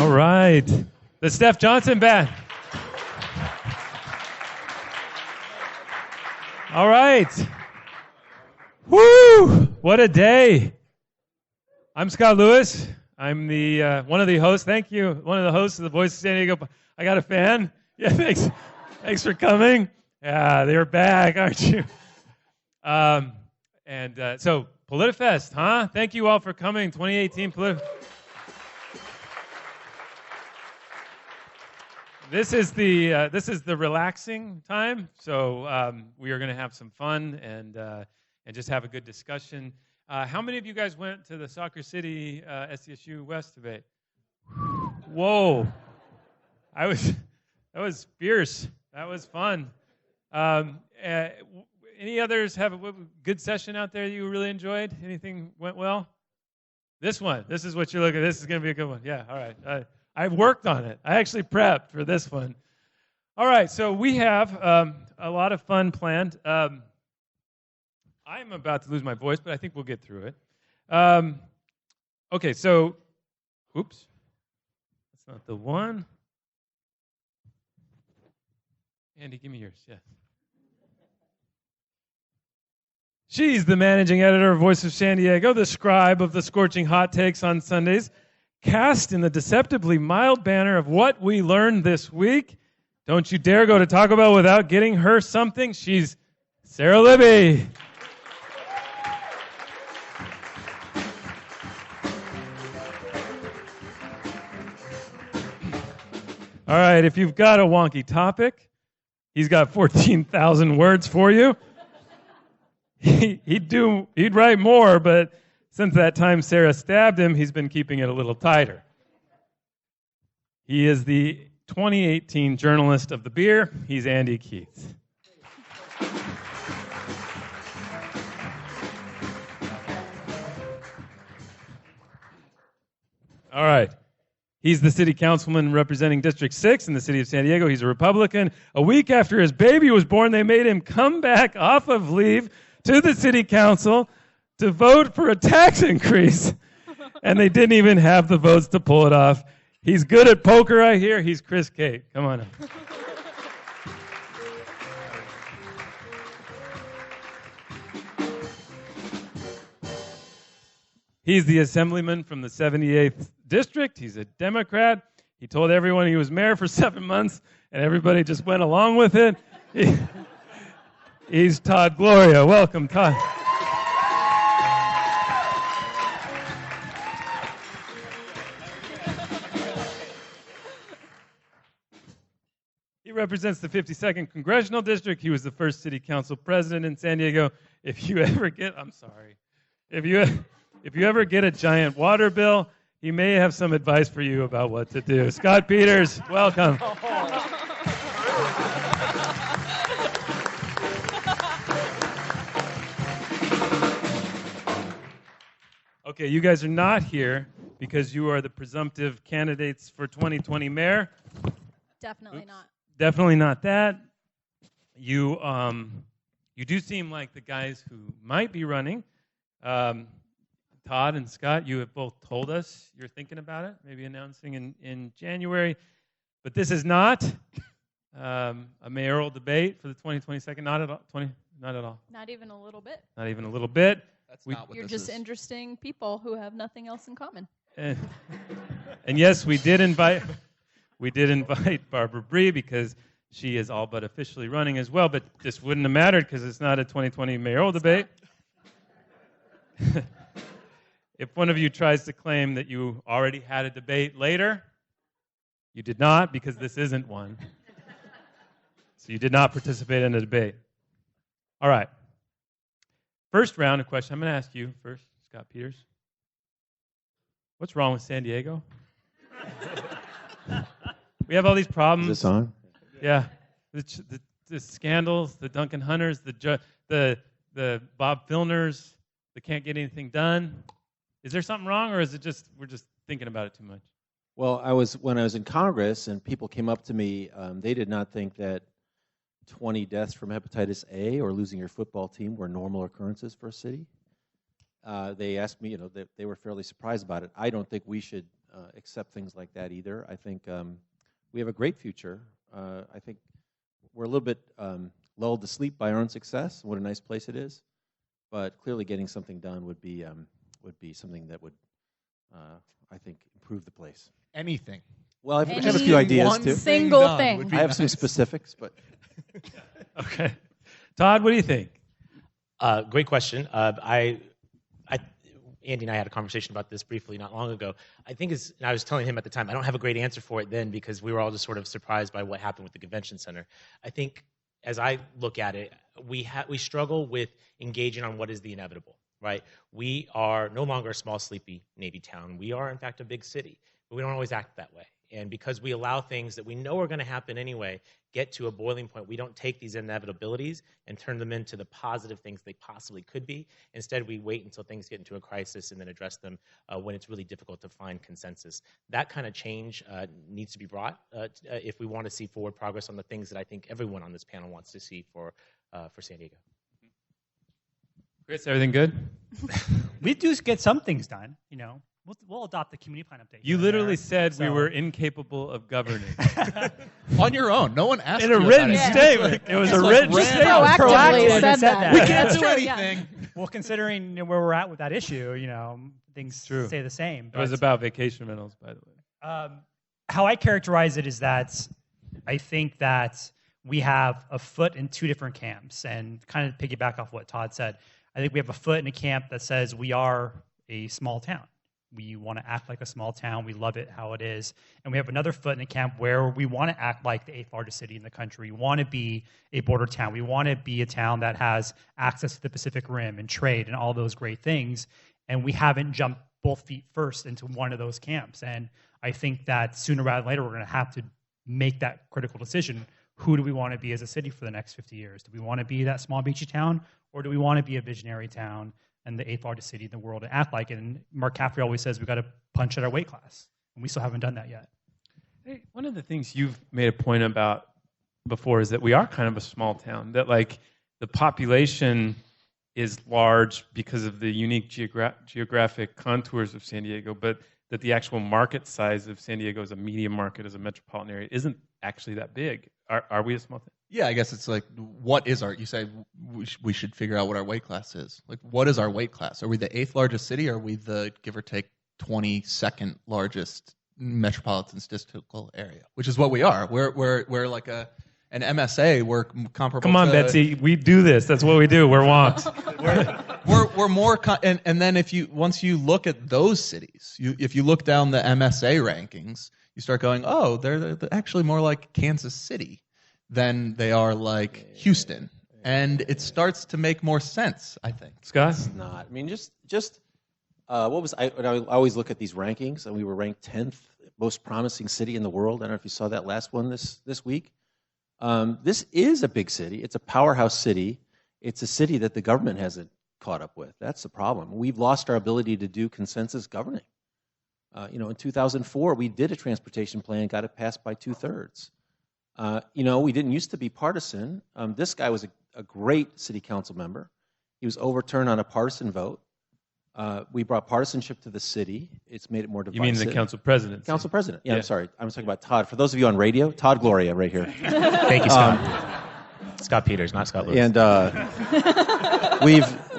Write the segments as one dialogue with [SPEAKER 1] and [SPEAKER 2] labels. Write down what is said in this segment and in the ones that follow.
[SPEAKER 1] All right. The Steph Johnson Band. All right. Woo! What a day. I'm Scott Lewis. I'm the one of the hosts. Thank you. One of the hosts of the Voice of San Diego. I got a fan. Yeah, thanks. Thanks for coming. Yeah, they're back, aren't you? So Politifest, huh? Thank you all for coming. 2018 Politifest. This is the relaxing time. So we are going to have some fun and just have a good discussion. How many of you guys went to the Soccer City SDSU West debate? Whoa, that was fierce. That was fun. Any others have a good session out there that you really enjoyed? Anything went well? This one. This is what you're looking at. This is going to be a good one. Yeah, all right. I've worked on it. I actually prepped for this one. All right, so we have a lot of fun planned. I'm about to lose my voice, but I think we'll get through it. Okay, so, oops. That's not the one. Andy, give me yours, yeah. She's the managing editor of Voice of San Diego, the scribe of the scorching hot takes on Sundays, cast in the deceptively mild banner of what we learned this week. Don't you dare go to Taco Bell without getting her something. She's Sara Libby. All right, if you've got a wonky topic, he's got 14,000 words for you. He'd write more, but since that time Sara stabbed him, he's been keeping it a little tighter. He is the 2018 Journalist of the Beer. He's Andy Keatts. All right. He's the city councilman representing District 6 in the city of San Diego. He's a Republican. A week after his baby was born, they made him come back off of leave to the city council to vote for a tax increase. And they didn't even have the votes to pull it off. He's good at poker, I hear. He's Cate. Come on up. He's the Assemblyman from the 78th District. He's a Democrat. He told everyone he was mayor for 7 months, and everybody just went along with it. He's Todd Gloria. Welcome, Todd. He represents the 52nd Congressional District. He was the first city council president in San Diego. If you ever get a giant water bill, he may have some advice for you about what to do. Scott Peters, welcome. Okay, you guys are not here because you are the presumptive candidates for 2020 mayor.
[SPEAKER 2] Definitely not.
[SPEAKER 1] Definitely not that. You do seem like the guys who might be running. Todd and Scott, you have both told us you're thinking about it, maybe announcing in January. But this is not a mayoral debate for the 2022. Not at all. Not at all.
[SPEAKER 2] Not even a little bit.
[SPEAKER 1] Not even a little bit.
[SPEAKER 3] That's not what
[SPEAKER 2] You're
[SPEAKER 3] this
[SPEAKER 2] just
[SPEAKER 3] is.
[SPEAKER 2] interesting people who have nothing else in common.
[SPEAKER 1] And yes, we did invite Barbara Bree because she is all but officially running as well. But this wouldn't have mattered because it's not a 2020 mayoral debate. If one of you tries to claim that you already had a debate later, you did not because this isn't one. So you did not participate in a debate. All right. First round of questions. I'm going to ask you first, Scott Peters. What's wrong with San Diego? We have all these problems.
[SPEAKER 4] Is this on?
[SPEAKER 1] Yeah. The scandals, the Duncan Hunters, the Bob Filners, the can't get anything done. Is there something wrong, or is it just we're just thinking about it too much?
[SPEAKER 4] Well, when I was in Congress and people came up to me, they did not think that 20 deaths from hepatitis A or losing your football team were normal occurrences for a city. They asked me, they were fairly surprised about it. I don't think we should accept things like that either. I think we have a great future. I think we're a little bit lulled to sleep by our own success. What a nice place it is. But clearly, getting something done would be something that would, I think, improve the place.
[SPEAKER 3] Anything.
[SPEAKER 4] Well, I have a few ideas too.
[SPEAKER 2] Single thing.
[SPEAKER 4] I have some specifics, but
[SPEAKER 1] Okay. Todd, what do you think?
[SPEAKER 5] Great question. Andy and I had a conversation about this briefly not long ago. And I was telling him at the time, I don't have a great answer for it then because we were all just sort of surprised by what happened with the convention center. I think as I look at it, we struggle with engaging on what is the inevitable, right? We are no longer a small, sleepy Navy town. We are, in fact, a big city, but we don't always act that way. And because we allow things that we know are going to happen anyway get to a boiling point, we don't take these inevitabilities and turn them into the positive things they possibly could be. Instead, we wait until things get into a crisis and then address them when it's really difficult to find consensus. That kind of change needs to be brought if we want to see forward progress on the things that I think everyone on this panel wants to see for San Diego.
[SPEAKER 1] Chris, everything good?
[SPEAKER 6] We do get some things done, We'll adopt the community plan update.
[SPEAKER 1] You literally said we were incapable of governing.
[SPEAKER 3] On your own. No one asked
[SPEAKER 1] In
[SPEAKER 3] you
[SPEAKER 1] a
[SPEAKER 3] about
[SPEAKER 1] written
[SPEAKER 3] it.
[SPEAKER 1] statement. It was a written statement.
[SPEAKER 2] Proactively said that.
[SPEAKER 3] We
[SPEAKER 2] Yeah,
[SPEAKER 3] can't
[SPEAKER 2] that's
[SPEAKER 3] do
[SPEAKER 2] true,
[SPEAKER 3] anything.
[SPEAKER 6] Well, considering where we're at with that issue, things stay the same.
[SPEAKER 1] It was about vacation rentals, by the way.
[SPEAKER 6] How I characterize it is that I think that we have a foot in two different camps, and kind of piggyback off what Todd said. I think we have a foot in a camp that says we are a small town. We want to act like a small town. We love it how it is. And we have another foot in the camp where we want to act like the 8th largest city in the country. We want to be a border town. We want to be a town that has access to the Pacific Rim and trade and all those great things. And we haven't jumped both feet first into one of those camps. And I think that sooner rather than later, we're going to have to make that critical decision. Who do we want to be as a city for the next 50 years? Do we want to be that small beachy town, or do we want to be a visionary town and the 8th largest city in the world and act like it? And Mark Caffrey always says we've got to punch at our weight class, and we still haven't done that yet.
[SPEAKER 1] Hey, one of the things you've made a point about before is that we are kind of a small town, that like the population is large because of the unique geographic contours of San Diego, but that the actual market size of San Diego as a medium market, as a metropolitan area, isn't actually that big. Are we a small town?
[SPEAKER 3] Yeah, I guess it's like, what is you say we should figure out what our weight class is. Like, what is our weight class? Are we the 8th largest city, or are we the, give or take, 22nd largest metropolitan statistical area? Which is what we are. We're like an MSA. We're comparable.
[SPEAKER 1] Come on, Betsy. We do this. That's what we do. We're wonks.
[SPEAKER 3] we're more, and then once you look at those cities, if you look down the MSA rankings, you start going, oh, they're actually more like Kansas City than they are like Houston, and it starts to make more sense, I think.
[SPEAKER 1] Scott?
[SPEAKER 4] It's not. I mean, just what was I always look at these rankings, and we were ranked 10th most promising city in the world. I don't know if you saw that last one this week. This is a big city. It's a powerhouse city. It's a city that the government hasn't caught up with. That's the problem. We've lost our ability to do consensus governing. In 2004, we did a transportation plan, got it passed by 2/3. We didn't used to be partisan. This guy was a great city council member. He was overturned on a partisan vote. We brought partisanship to the city. It's made it more divisive.
[SPEAKER 1] You mean the council president?
[SPEAKER 4] Council president. Yeah, I'm sorry. I'm talking about Todd. For those of you on radio, Todd Gloria right here.
[SPEAKER 5] Thank you, Scott. Scott Peters, not Scott Lewis.
[SPEAKER 4] And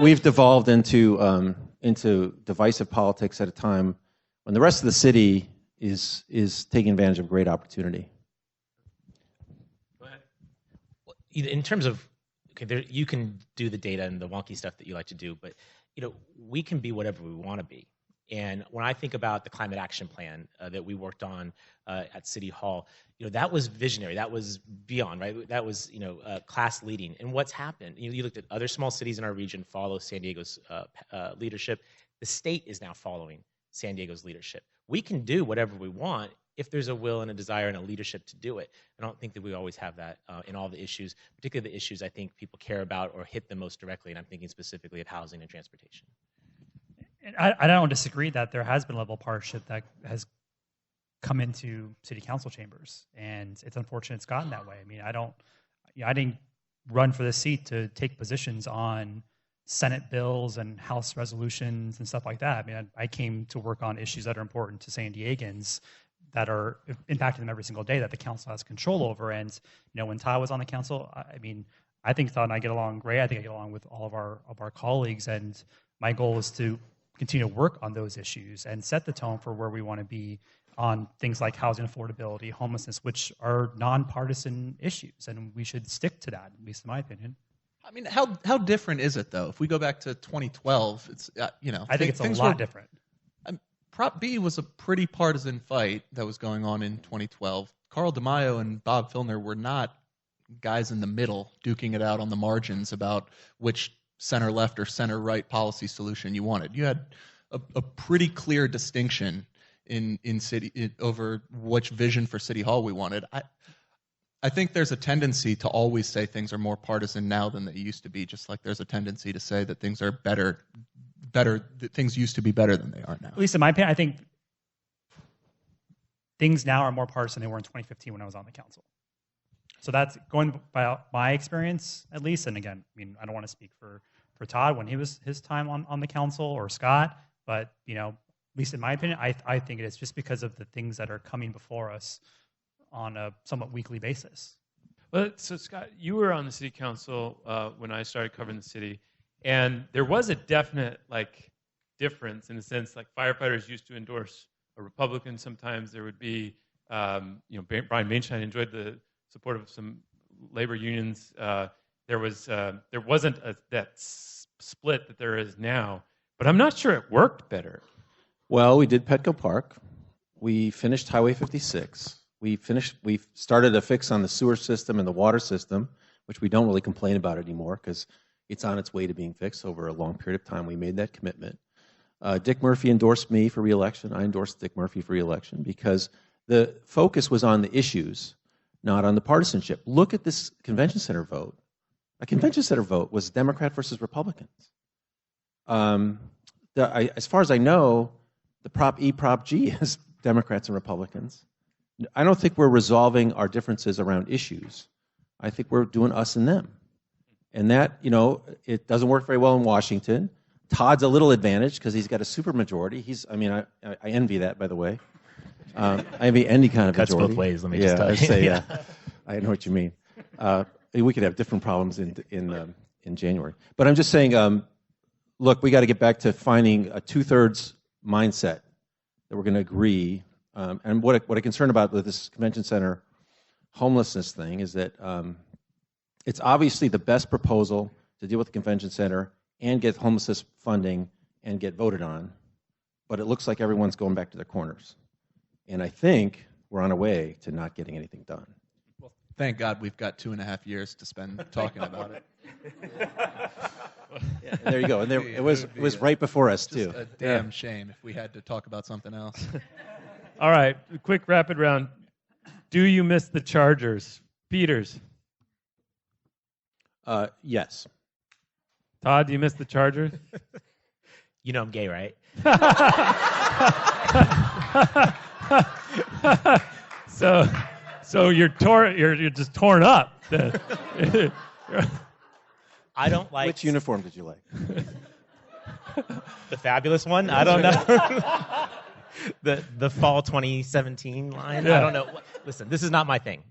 [SPEAKER 4] we've devolved into divisive politics at a time when the rest of the city is taking advantage of great opportunity.
[SPEAKER 5] In terms of, you can do the data and the wonky stuff that you like to do, but we can be whatever we want to be. And when I think about the climate action plan that we worked on at City Hall, that was visionary. That was beyond, right? That was class leading. And what's happened? You looked at other small cities in our region follow San Diego's leadership. The state is now following San Diego's leadership. We can do whatever we want if there's a will and a desire and a leadership to do it. I don't think that we always have that in all the issues, particularly the issues I think people care about or hit them most directly, and I'm thinking specifically of housing and transportation.
[SPEAKER 6] And I don't disagree that there has been a level of partisanship that has come into city council chambers, and it's unfortunate it's gotten that way. I mean, I didn't run for this seat to take positions on Senate bills and House resolutions and stuff like that. I mean, I came to work on issues that are important to San Diegans that are impacting them every single day that the council has control over. And when Todd was on the council, I mean, I think Todd and I get along great. I think I get along with all of our colleagues, and my goal is to continue to work on those issues and set the tone for where we want to be on things like housing affordability, homelessness, which are nonpartisan issues, and we should stick to that, at least in my opinion.
[SPEAKER 3] I mean, how different is it though? If we go back to 2012, it's
[SPEAKER 6] I think it's a lot different.
[SPEAKER 3] Prop B was a pretty partisan fight that was going on in 2012. Carl DeMaio and Bob Filner were not guys in the middle duking it out on the margins about which center left or center right policy solution you wanted. You had a pretty clear distinction in over which vision for City Hall we wanted. I think there's a tendency to always say things are more partisan now than they used to be, just like there's a tendency to say that things are better that things used to be better than they are now.
[SPEAKER 6] At least in my opinion, I think things now are more partisan than they were in 2015 when I was on the council. So that's going by my experience, at least. And again, I mean, I don't want to speak for Todd when he was his time on the council, or Scott, but at least in my opinion, I think it is just because of the things that are coming before us on a somewhat weekly basis.
[SPEAKER 1] Well, so Scott, you were on the city council when I started covering the city, and there was a definite difference in the sense firefighters used to endorse a Republican. Sometimes there would be, Brian Mainstein enjoyed the support of some labor unions. There wasn't that split that there is now, but I'm not sure it worked better.
[SPEAKER 4] Well, we did Petco Park. We finished Highway 56. We started a fix on the sewer system and the water system, which we don't really complain about anymore because it's on its way to being fixed over a long period of time. We made that commitment. Dick Murphy endorsed me for re-election. I endorsed Dick Murphy for re-election because the focus was on the issues, not on the partisanship. Look at this convention center vote. A convention center vote was Democrat versus Republicans. As far as I know, the Prop E, Prop G is Democrats and Republicans. I don't think we're resolving our differences around issues. I think we're doing us and them. And that, it doesn't work very well in Washington. Todd's a little advantage because he's got a supermajority. I envy that, by the way. I envy any kind of
[SPEAKER 5] Cuts
[SPEAKER 4] majority.
[SPEAKER 5] both ways, let me just tell you.
[SPEAKER 4] I know what you mean. We could have different problems in January. But I'm just saying, look, we got to get back to finding a 2/3 mindset that we're going to agree. And what I'm concerned about with this convention center homelessness thing is that it's obviously the best proposal to deal with the convention center and get homelessness funding and get voted on, but it looks like everyone's going back to their corners. And I think we're on our way to not getting anything done.
[SPEAKER 3] Well, thank God we've got 2.5 years to spend talking about it.
[SPEAKER 4] Yeah, there you go. And it was right before us, too.
[SPEAKER 3] Just a damn shame if we had to talk about something else.
[SPEAKER 1] All right, quick rapid round. Do you miss the Chargers? Peters.
[SPEAKER 4] Yes.
[SPEAKER 1] Todd, do you miss the Chargers?
[SPEAKER 5] I'm gay, right?
[SPEAKER 1] So you're just torn up.
[SPEAKER 5] I don't like.
[SPEAKER 4] Which uniform did you like?
[SPEAKER 5] The fabulous one? I don't know. the fall 2017 line?
[SPEAKER 1] Yeah.
[SPEAKER 5] I don't know. Listen, this is not my thing.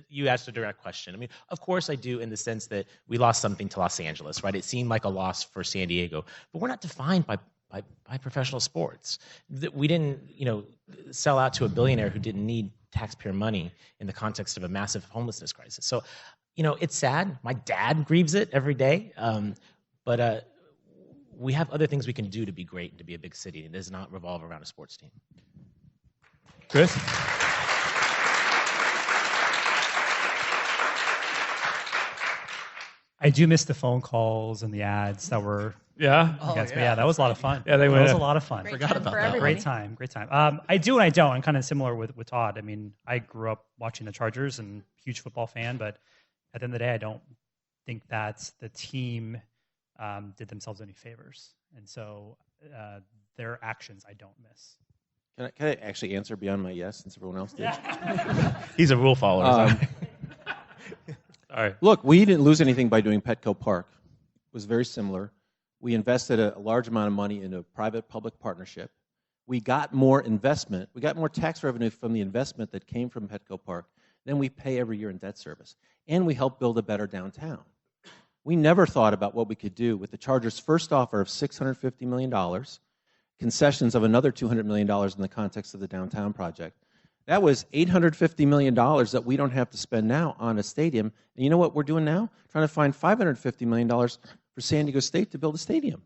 [SPEAKER 5] You asked a direct question. I mean, of course I do in the sense that we lost something to Los Angeles, right? It seemed like a loss for San Diego. But we're not defined by professional sports. We didn't, sell out to a billionaire who didn't need taxpayer money in the context of a massive homelessness crisis. So, it's sad. My dad grieves it every day. But we have other things we can do to be great and to be a big city. It does not revolve around a sports team.
[SPEAKER 1] Chris?
[SPEAKER 6] I do miss the phone calls and the ads that were
[SPEAKER 1] Yeah?
[SPEAKER 6] against me. Yeah, that was a lot of fun.
[SPEAKER 1] Yeah, they
[SPEAKER 6] that
[SPEAKER 1] went
[SPEAKER 6] was
[SPEAKER 1] in.
[SPEAKER 6] a lot of fun.
[SPEAKER 2] Great
[SPEAKER 3] Forgot
[SPEAKER 2] time
[SPEAKER 3] about
[SPEAKER 2] for
[SPEAKER 3] that.
[SPEAKER 2] everybody.
[SPEAKER 6] Great time. I do and I don't. I'm kind of similar with Todd. I mean, I grew up watching the Chargers and huge football fan, but at the end of the day, I don't think that the team did themselves any favors. And so their actions I don't miss.
[SPEAKER 4] Can I actually answer beyond my yes since everyone else did?
[SPEAKER 5] He's a rule follower.
[SPEAKER 1] All right.
[SPEAKER 4] Look, we didn't lose anything by doing Petco Park. was very similar. We invested a large amount of money into a private-public partnership. We got more investment. We got more tax revenue from the investment that came from Petco Park than we pay every year in debt service. And we helped build a better downtown. We never thought about what we could do with the Chargers' first offer of $650 million, concessions of another $200 million in the context of the downtown project. That was $850 million that we don't have to spend now on a stadium. And you know what we're doing now? Trying to find $550 million for San Diego State to build a stadium.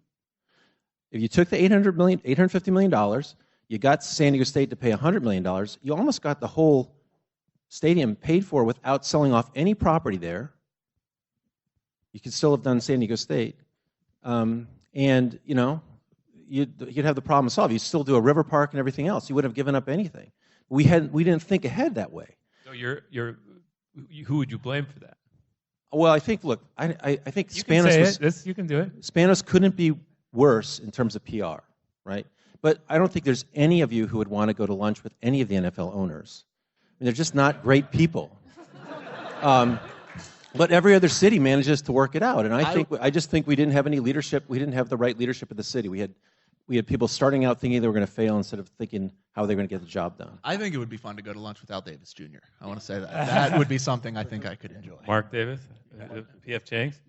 [SPEAKER 4] If you took the $850 million, you got San Diego State to pay $100 million, you almost got the whole stadium paid for without selling off any property there. You could still have done San Diego State. And, you know, you'd have the problem solved. You'd still do a river park and everything else. You wouldn't have given up anything. We didn't think ahead that way.
[SPEAKER 1] So who would you blame for that?
[SPEAKER 4] Well, I think, look, I think
[SPEAKER 1] You
[SPEAKER 4] Spanos
[SPEAKER 1] you can do it.
[SPEAKER 4] Spanos couldn't be worse in terms of PR, right? But I don't think there's any of you who would want to go to lunch with any of the NFL owners. I mean, they're just not great people. But every other city manages to work it out, and I just think we didn't have any leadership. We didn't have the right leadership of the city. We had people starting out thinking they were going to fail instead of thinking how they were going to get the job done.
[SPEAKER 3] I think it would be fun to go to lunch with Al Davis Jr. I want to say that. That would be something I think I could enjoy.
[SPEAKER 1] Mark Davis, P.F. Chang's.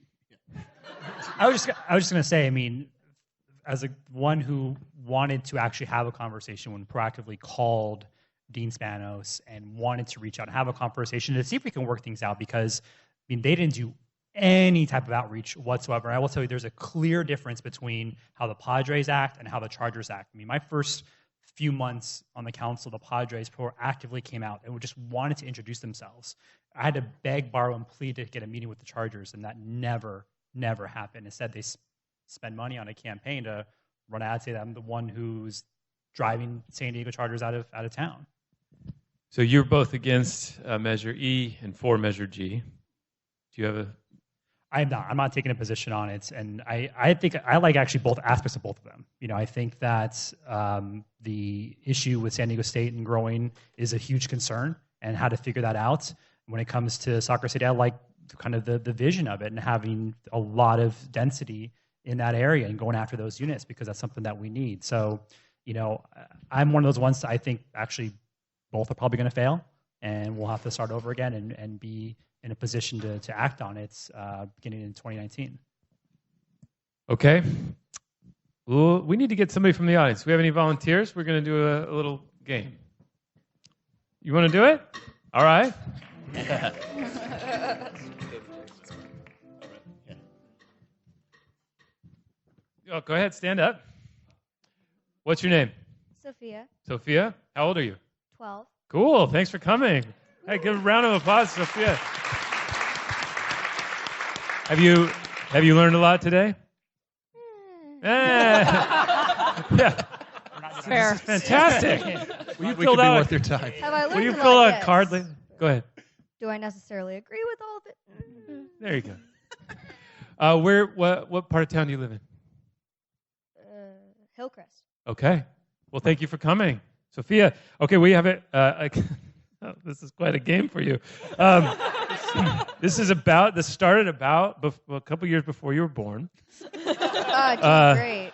[SPEAKER 6] I was just going to say, I mean, as one who wanted to actually have a conversation when proactively called Dean Spanos and wanted to reach out and have a conversation to see if we can work things out, because I mean, they didn't do any type of outreach whatsoever. I will tell you, there's a clear difference between how the Padres act and how the Chargers act. I mean, my first few months on the council, the Padres proactively came out and just wanted to introduce themselves. I had to beg, borrow, and plead to get a meeting with the Chargers, and that never happened. Instead, they spend money on a campaign to run ads, say that I'm the one who's driving San Diego Chargers out of town.
[SPEAKER 1] So you're both against Measure E and for Measure G. Do you have a...
[SPEAKER 6] I'm not taking a position on it, and I think I like actually both aspects of both of them. You know, I think that the issue with San Diego State and growing is a huge concern, and how to figure that out. When it comes to Soccer City, I like kind of the vision of it and having a lot of density in that area and going after those units, because that's something that we need. So, you know, I'm one of those ones that I think actually both are probably going to fail, and we'll have to start over again and be in a position to act on it beginning in 2019.
[SPEAKER 1] Okay. Well, we need to get somebody from the audience. Do we have any volunteers? We're going to do a little game. You want to do it? All right. Oh, go ahead, stand up. What's your name?
[SPEAKER 2] Sophia,
[SPEAKER 1] Sophia. How old are you?
[SPEAKER 2] 12.
[SPEAKER 1] Cool. Thanks for coming. Hey, give a round of applause, Sophia. Have you learned a lot today? Yeah.
[SPEAKER 2] Fair.
[SPEAKER 1] This is fantastic.
[SPEAKER 3] We could be worth your time.
[SPEAKER 2] Have I learned
[SPEAKER 1] Will you
[SPEAKER 2] a
[SPEAKER 1] fill
[SPEAKER 2] lot?
[SPEAKER 1] out a
[SPEAKER 2] Yes.
[SPEAKER 1] card later? Go ahead.
[SPEAKER 2] Do I necessarily agree with all of it?
[SPEAKER 1] There you go. What part of town do you live in?
[SPEAKER 2] Hillcrest.
[SPEAKER 1] Okay. Well, thank you for coming, Sophia. Okay, we have it. This is quite a game for you. This started about a couple years before you were born.
[SPEAKER 2] Great.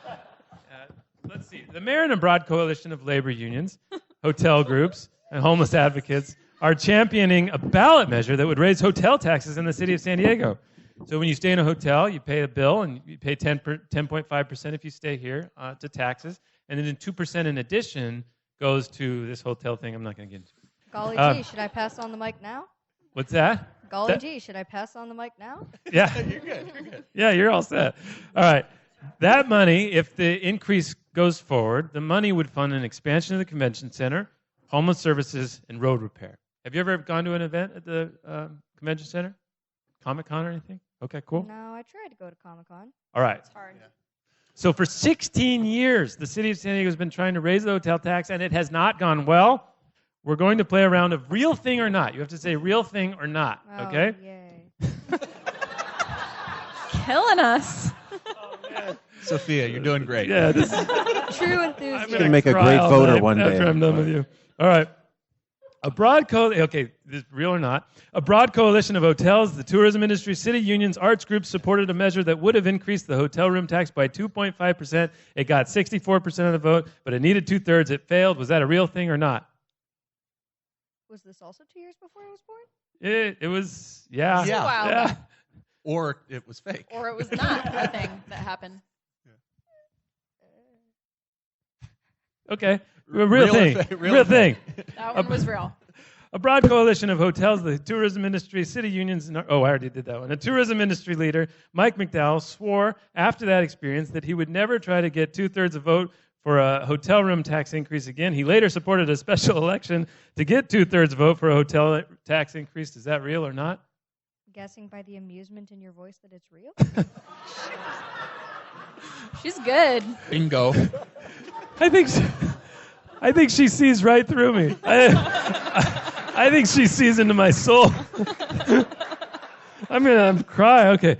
[SPEAKER 1] Let's see. The Mayor and a broad coalition of labor unions, hotel groups, and homeless advocates are championing a ballot measure that would raise hotel taxes in the city of San Diego. So when you stay in a hotel, you pay a bill, and you pay 10.5% if you stay here to taxes, and then 2% in addition goes to this hotel thing I'm not going to get into.
[SPEAKER 2] Golly gee, should I pass on the mic now?
[SPEAKER 1] What's that?
[SPEAKER 2] Golly gee, should I pass on the mic now?
[SPEAKER 1] Yeah. You're good. Yeah, you're all set. All right. That money, if the increase goes forward, the money would fund an expansion of the convention center, homeless services, and road repair. Have you ever gone to an event at the convention center? Comic-Con or anything? Okay, cool.
[SPEAKER 2] No, I tried to go to Comic-Con.
[SPEAKER 1] All right.
[SPEAKER 2] It's hard.
[SPEAKER 3] Yeah.
[SPEAKER 1] So for 16 years, the city of San Diego has been trying to raise the hotel tax, and it has not gone well. We're going to play a round of real thing or not. You have to say real thing or not,
[SPEAKER 2] Oh,
[SPEAKER 1] okay?
[SPEAKER 2] Yay.
[SPEAKER 7] Killing us.
[SPEAKER 3] Sophia, you're doing great.
[SPEAKER 1] Yeah, this is...
[SPEAKER 2] True
[SPEAKER 1] I'm
[SPEAKER 2] enthusiasm.
[SPEAKER 4] gonna make a
[SPEAKER 1] cry
[SPEAKER 4] great
[SPEAKER 1] all
[SPEAKER 4] voter
[SPEAKER 1] night
[SPEAKER 4] one day.
[SPEAKER 1] after I'm done with you. All right. Okay, this is real or not? A broad coalition of hotels, the tourism industry, city unions, arts groups supported a measure that would have increased the hotel room tax by 2.5%. It got 64% of the vote, but it needed 2/3. It failed. Was that a real thing or not?
[SPEAKER 2] Was this also 2 years before I was born?
[SPEAKER 1] It was, yeah.
[SPEAKER 3] Yeah.
[SPEAKER 7] Wow.
[SPEAKER 1] Yeah.
[SPEAKER 3] Or it was fake.
[SPEAKER 7] Or it was not a thing that happened.
[SPEAKER 1] Okay. Real thing. Real thing.
[SPEAKER 7] That one was real.
[SPEAKER 1] A broad coalition of hotels, the tourism industry, city unions, I already did that one. A tourism industry leader, Mike McDowell, swore after that experience that he would never try to get 2/3 of vote for a hotel room tax increase again. He later supported a special election to get 2/3 vote for a hotel tax increase. Is that real or not?
[SPEAKER 2] Guessing by the amusement in your voice that it's real?
[SPEAKER 7] She's good.
[SPEAKER 3] Bingo.
[SPEAKER 1] I think she sees right through me. I think she sees into my soul. I'm gonna cry. Okay.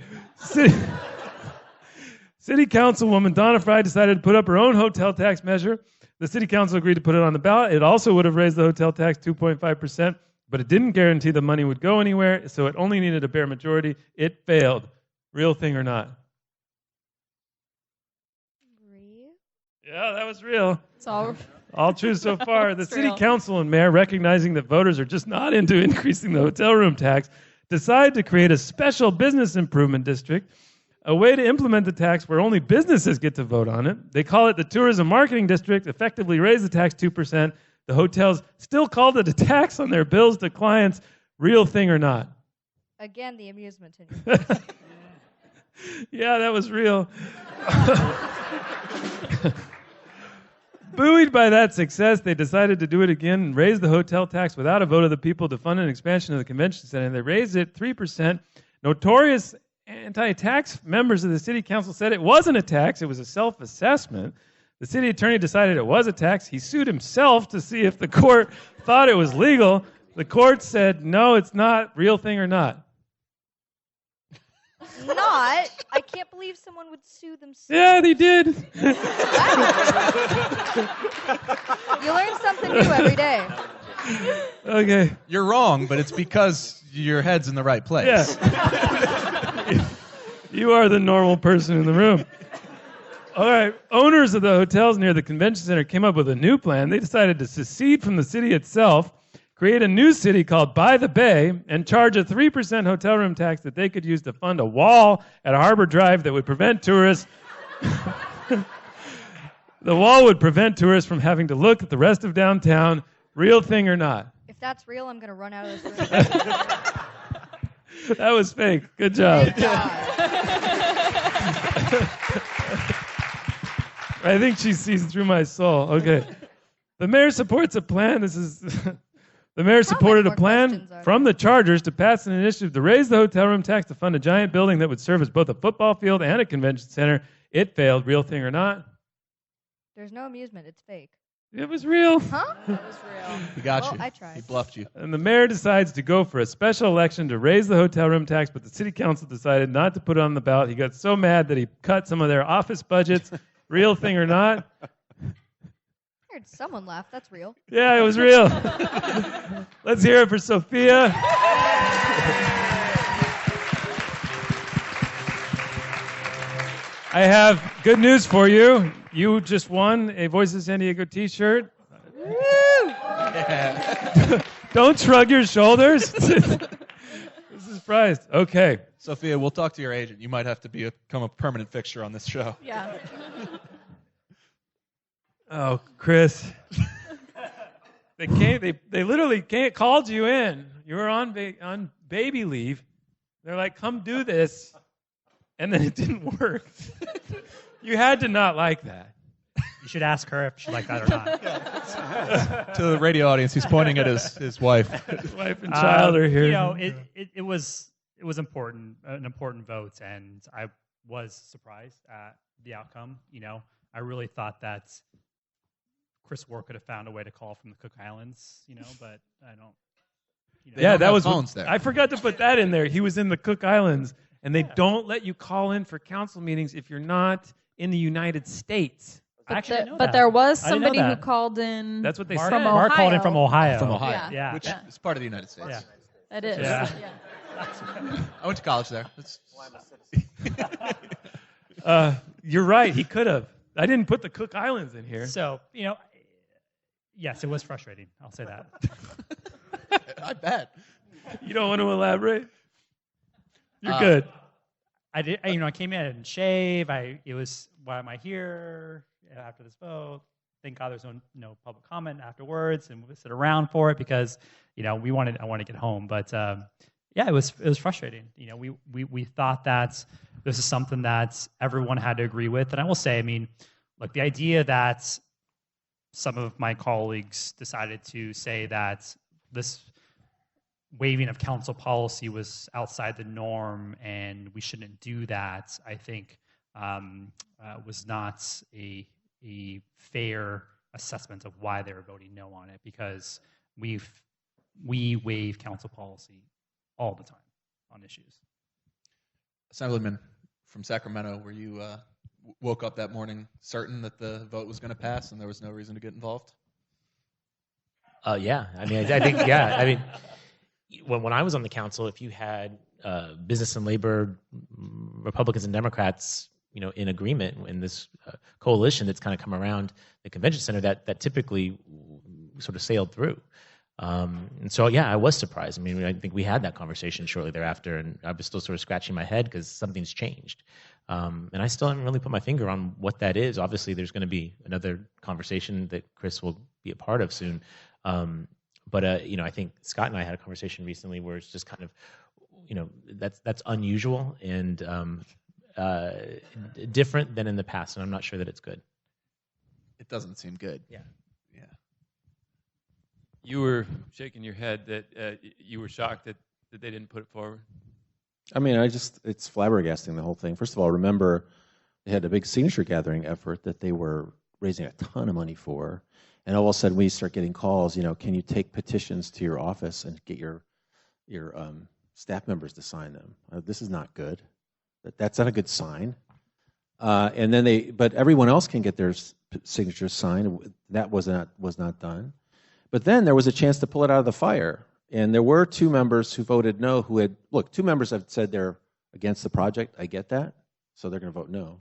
[SPEAKER 1] City Councilwoman Donna Fry decided to put up her own hotel tax measure. The City Council agreed to put it on the ballot. It also would have raised the hotel tax 2.5%, but it didn't guarantee the money would go anywhere, so it only needed a bare majority. It failed. Real thing or not?
[SPEAKER 2] Real?
[SPEAKER 1] Yeah, that was real.
[SPEAKER 7] It's all
[SPEAKER 1] All true so far. The
[SPEAKER 7] It's
[SPEAKER 1] city
[SPEAKER 7] real.
[SPEAKER 1] council and mayor, recognizing that voters are just not into increasing the hotel room tax, decided to create a special business improvement district, a way to implement the tax where only businesses get to vote on it. They call it the tourism marketing district, effectively raise the tax 2%. The hotels still called it a tax on their bills to clients. Real thing or not?
[SPEAKER 2] Again, the amusement in your voice.
[SPEAKER 1] Yeah, that was real. Buoyed by that success, they decided to do it again and raise the hotel tax without a vote of the people to fund an expansion of the convention center. They raised it 3%. Notorious anti-tax members of the city council said it wasn't a tax, it was a self-assessment. The city attorney decided it was a tax. He sued himself to see if the court thought it was legal. The court said, no, it's not. Real thing or not?
[SPEAKER 2] Not. I can't believe someone would sue themselves.
[SPEAKER 1] Yeah, they did.
[SPEAKER 2] You learn something new every day.
[SPEAKER 1] Okay.
[SPEAKER 3] You're wrong, but it's because your head's in the right place.
[SPEAKER 1] Yeah. You are the normal person in the room. All right. Owners of the hotels near the convention center came up with a new plan. They decided to secede from the city itself, create a new city called By the Bay, and charge a 3% hotel room tax that they could use to fund a wall at Harbor Drive that would prevent tourists. The wall would prevent tourists from having to look at the rest of downtown. Real thing or not?
[SPEAKER 2] If that's real, I'm going to run out of this room.
[SPEAKER 1] That was fake. Good job.
[SPEAKER 2] Thank God.
[SPEAKER 1] I think she sees through my soul. Okay. The mayor supports a plan. The mayor supported a
[SPEAKER 2] more
[SPEAKER 1] plan
[SPEAKER 2] questions are
[SPEAKER 1] from the Chargers to pass an initiative to raise the hotel room tax to fund a giant building that would serve as both a football field and a convention center. It failed. Real thing or not?
[SPEAKER 2] There's no amusement. It's fake.
[SPEAKER 1] It was real.
[SPEAKER 2] Huh?
[SPEAKER 7] It was real.
[SPEAKER 3] He got
[SPEAKER 2] Well,
[SPEAKER 3] you.
[SPEAKER 2] I tried.
[SPEAKER 3] He bluffed you.
[SPEAKER 1] And the mayor decides to go for a special election to raise the hotel room tax, but the city council decided not to put it on the ballot. He got so mad that he cut some of their office budgets. Real thing or not?
[SPEAKER 2] I heard someone laugh. That's real.
[SPEAKER 1] Yeah, it was real. Let's hear it for Sophia. I have good news for you. You just won a Voice of San Diego t-shirt. Don't shrug your shoulders. This is prized. Okay.
[SPEAKER 3] Sophia, we'll talk to your agent. You might have to become a permanent fixture on this show.
[SPEAKER 7] Yeah.
[SPEAKER 1] Oh, Chris. They literally called you in. You were on baby leave. They're like, come do this. And then it didn't work. You had to not like that.
[SPEAKER 6] You should ask her if she liked that or not.
[SPEAKER 3] To the radio audience, he's pointing at his wife.
[SPEAKER 1] His wife and child are here.
[SPEAKER 6] You know, it was important, an important vote, and I was surprised at the outcome. You know, I really thought that Chris Ward could have found a way to call from the Cook Islands. You know, but I don't. You know,
[SPEAKER 3] They
[SPEAKER 1] Yeah,
[SPEAKER 3] don't
[SPEAKER 1] that
[SPEAKER 3] have
[SPEAKER 1] was
[SPEAKER 3] phones there.
[SPEAKER 1] I forgot to put that in there. He was in the Cook Islands, and they don't let you call in for council meetings if you're not in the United States.
[SPEAKER 6] I actually didn't know
[SPEAKER 7] But
[SPEAKER 6] that.
[SPEAKER 7] there was
[SPEAKER 6] I didn't know
[SPEAKER 7] somebody who
[SPEAKER 6] that.
[SPEAKER 7] called in.
[SPEAKER 1] That's what they
[SPEAKER 6] Mark,
[SPEAKER 1] said.
[SPEAKER 7] From
[SPEAKER 6] Mark called in
[SPEAKER 7] Ohio.
[SPEAKER 6] from Ohio.
[SPEAKER 3] From Ohio,
[SPEAKER 7] Yeah.
[SPEAKER 1] Yeah.
[SPEAKER 3] which
[SPEAKER 7] Yeah.
[SPEAKER 3] is part of the United States.
[SPEAKER 6] Yeah.
[SPEAKER 7] It is.
[SPEAKER 6] Yeah.
[SPEAKER 3] I went to college there.
[SPEAKER 1] You're right. He could have. I didn't put the Cook Islands in here.
[SPEAKER 6] So, yes, it was frustrating. I'll say that.
[SPEAKER 3] I bet.
[SPEAKER 1] You don't want to elaborate? You're
[SPEAKER 3] Uh,
[SPEAKER 1] good.
[SPEAKER 6] I did. I came in, I didn't shave. It was, why am I here after this vote? Thank God there's no public comment afterwards, and we sit around for it because I want to get home. But it was frustrating. We thought that this is something that everyone had to agree with, and I will say, look, the idea that some of my colleagues decided to say that this waiving of council policy was outside the norm and we shouldn't do that, I think was not a fair assessment of why they were voting no on it, because we waive council policy all the time on issues.
[SPEAKER 3] Assemblyman from Sacramento, were you woke up that morning certain that the vote was going to pass and there was no reason to get involved?
[SPEAKER 5] Yeah. I think, yeah. When I was on the council, if you had business and labor, Republicans and Democrats, in agreement in this coalition that's kind of come around the convention center, that typically sort of sailed through. And so, yeah, I was surprised. I think we had that conversation shortly thereafter, and I was still sort of scratching my head because something's changed. And I still haven't really put my finger on what that is. Obviously, there's going to be another conversation that Chris will be a part of soon. But I think Scott and I had a conversation recently where it's just kind of, that's unusual and different than in the past, and I'm not sure that it's good.
[SPEAKER 3] It doesn't seem good.
[SPEAKER 5] Yeah.
[SPEAKER 1] You were shaking your head that you were shocked that they didn't put it forward.
[SPEAKER 4] It's flabbergasting, the whole thing. First of all, remember they had a big signature gathering effort that they were raising a ton of money for. And all of a sudden we start getting calls, can you take petitions to your office and get your staff members to sign them? This is not good. That's not a good sign. But everyone else can get their signatures signed. That was not done. But then there was a chance to pull it out of the fire. And there were two members who voted no two members have said they're against the project. I get that. So they're going to vote no.